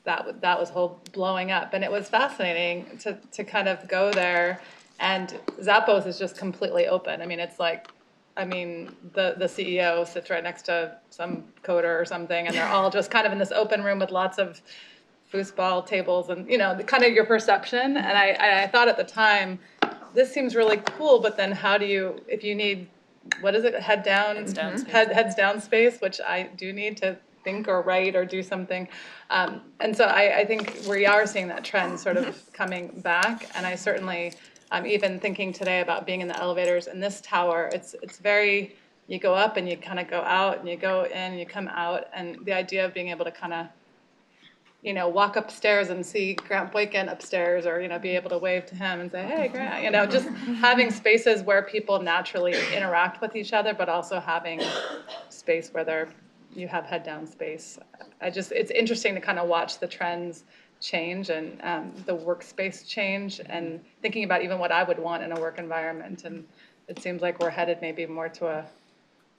that was whole blowing up. And it was fascinating to kind of go there, and Zappos is just completely open. I mean, it's like, the CEO sits right next to some coder or something, and they're all just kind of in this open room with lots of foosball tables and, kind of your perception. And I thought at the time, this seems really cool, but then how do you, if you need, what is it, heads down space, which I do need to think or write or do something. And so I think we are seeing that trend sort of coming back. And I certainly, even thinking today about being in the elevators in this tower, it's very, you go up and you kind of go out, and you go in and you come out. And the idea of being able to kind of, walk upstairs and see Grant Boykin upstairs, or, be able to wave to him and say, hey, Grant, just having spaces where people naturally interact with each other, but also having space where you have head down space. It's interesting to kind of watch the trends change and the workspace change, and thinking about even what I would want in a work environment. And it seems like we're headed maybe more to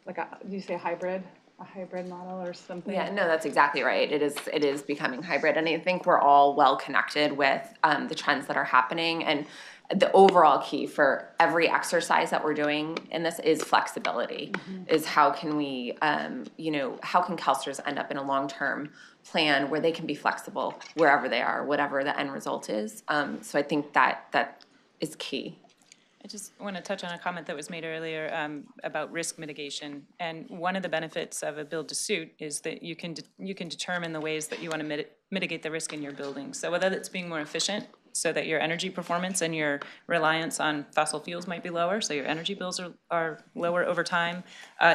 do you say hybrid? a hybrid model or something? Yeah, no, that's exactly right. It is becoming hybrid, and I think we're all well connected with the trends that are happening. And the overall key for every exercise that we're doing in this is flexibility. Is how can we, how can CalSTRS end up in a long-term plan where they can be flexible wherever they are, whatever the end result is. So I think that is key. I just want to touch on a comment that was made earlier about risk mitigation. And one of the benefits of a build-to-suit is that you can determine the ways that you want to mitigate the risk in your building. So whether it's being more efficient so that your energy performance and your reliance on fossil fuels might be lower, so your energy bills are lower over time,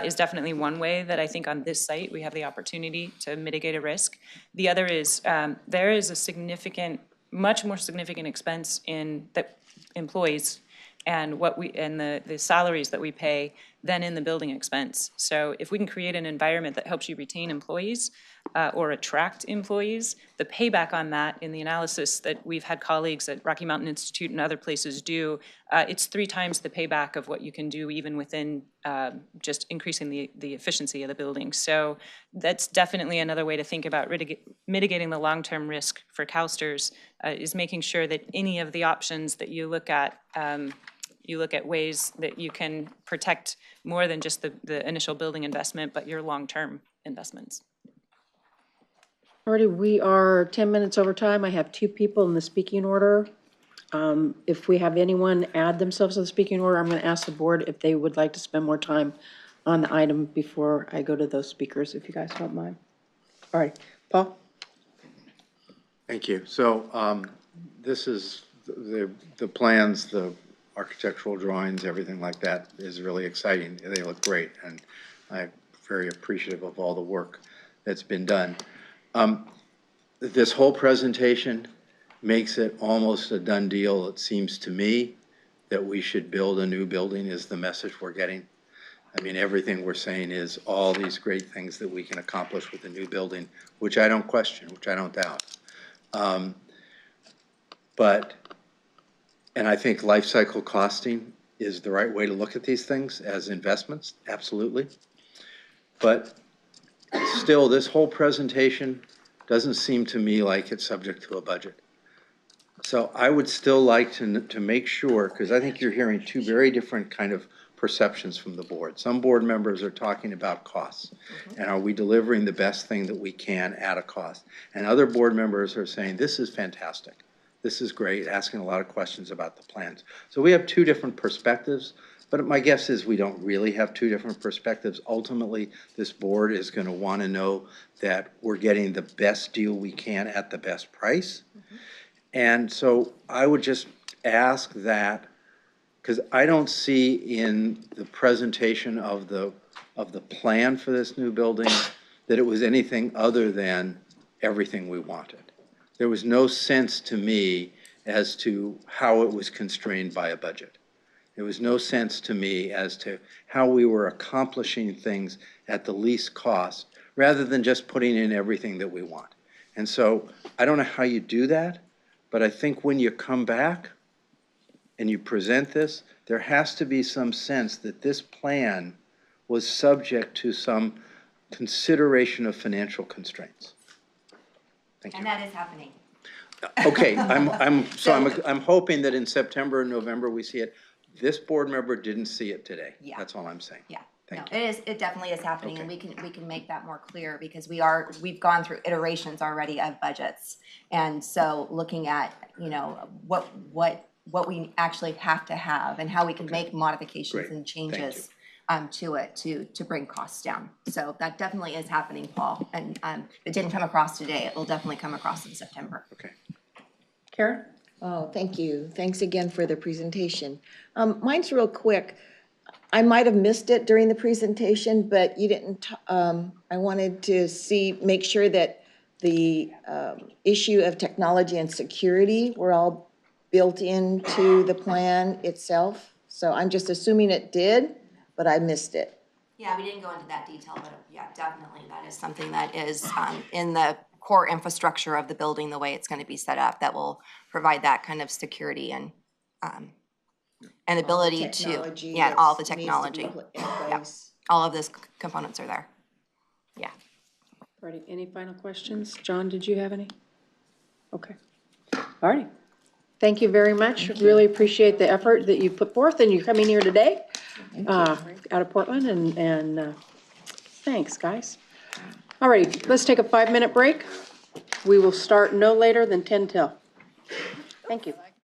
is definitely one way that I think on this site we have the opportunity to mitigate a risk. The other is there is a significant, much more significant expense in the employees and the salaries that we pay than in the building expense. So if we can create an environment that helps you retain employees or attract employees, the payback on that in the analysis that we've had colleagues at Rocky Mountain Institute and other places do, it's 3 times the payback of what you can do even within just increasing the efficiency of the building. So that's definitely another way to think about mitigating the long-term risk for CalSTRS, is making sure that any of the options that you look at ways that you can protect more than just the initial building investment, but your long-term investments. Alrighty, we are 10 minutes over time. I have 2 people in the speaking order. If we have anyone add themselves to the speaking order, I'm going to ask the board if they would like to spend more time on the item before I go to those speakers, if you guys don't mind. All right, Paul? Thank you. So this is the plans, the architectural drawings, everything like that is really exciting. They look great, and I'm very appreciative of all the work that's been done. This whole presentation makes it almost a done deal, it seems to me, that we should build a new building is the message we're getting. I mean, everything we're saying is all these great things that we can accomplish with a new building, which I don't question, which I don't doubt. And I think life cycle costing is the right way to look at these things as investments, absolutely. But still, this whole presentation doesn't seem to me like it's subject to a budget. So I would still like to make sure, because I think you're hearing 2 very different kind of perceptions from the board. Some board members are talking about costs, and are we delivering the best thing that we can at a cost? And other board members are saying, this is fantastic. This is great, asking a lot of questions about the plans. So we have 2 different perspectives, but my guess is we don't really have 2 different perspectives. Ultimately, this board is going to want to know that we're getting the best deal we can at the best price. And so I would just ask that, because I don't see in the presentation of the plan for this new building that it was anything other than everything we wanted. There was no sense to me as to how it was constrained by a budget. There was no sense to me as to how we were accomplishing things at the least cost rather than just putting in everything that we want. And so I don't know how you do that, but I think when you come back and you present this, there has to be some sense that this plan was subject to some consideration of financial constraints. Thank you. And that is happening. Okay, I'm hoping that in September and November we see it. This board member didn't see it today. Yeah. That's all I'm saying. Yeah. Thank you. It definitely is happening, okay. And we can make that more clear because we've gone through iterations already of budgets, and so looking at what we actually have to have and how we can make modifications and changes to it to bring costs down. So that definitely is happening, Paul. And it didn't come across today. It will definitely come across in September. Okay. Karen? Oh, thank you. Thanks again for the presentation. Mine's real quick. I might have missed it during the presentation, but you didn't, I wanted to make sure that the issue of technology and security were all built into the plan itself. So I'm just assuming it did, but I missed it. Yeah, we didn't go into that detail, but yeah, definitely that is something that is in the core infrastructure of the building, the way it's going to be set up, that will provide that kind of security and ability to, all the technology. Yep. All of those components are there. Yeah. Alrighty, any final questions? John, did you have any? Okay. Alrighty. Thank you very much. Really appreciate the effort that you put forth and you coming here today, out of Portland, and thanks, guys. Alrighty, let's take a 5-minute break. We will start no later than 10 till. Thank you.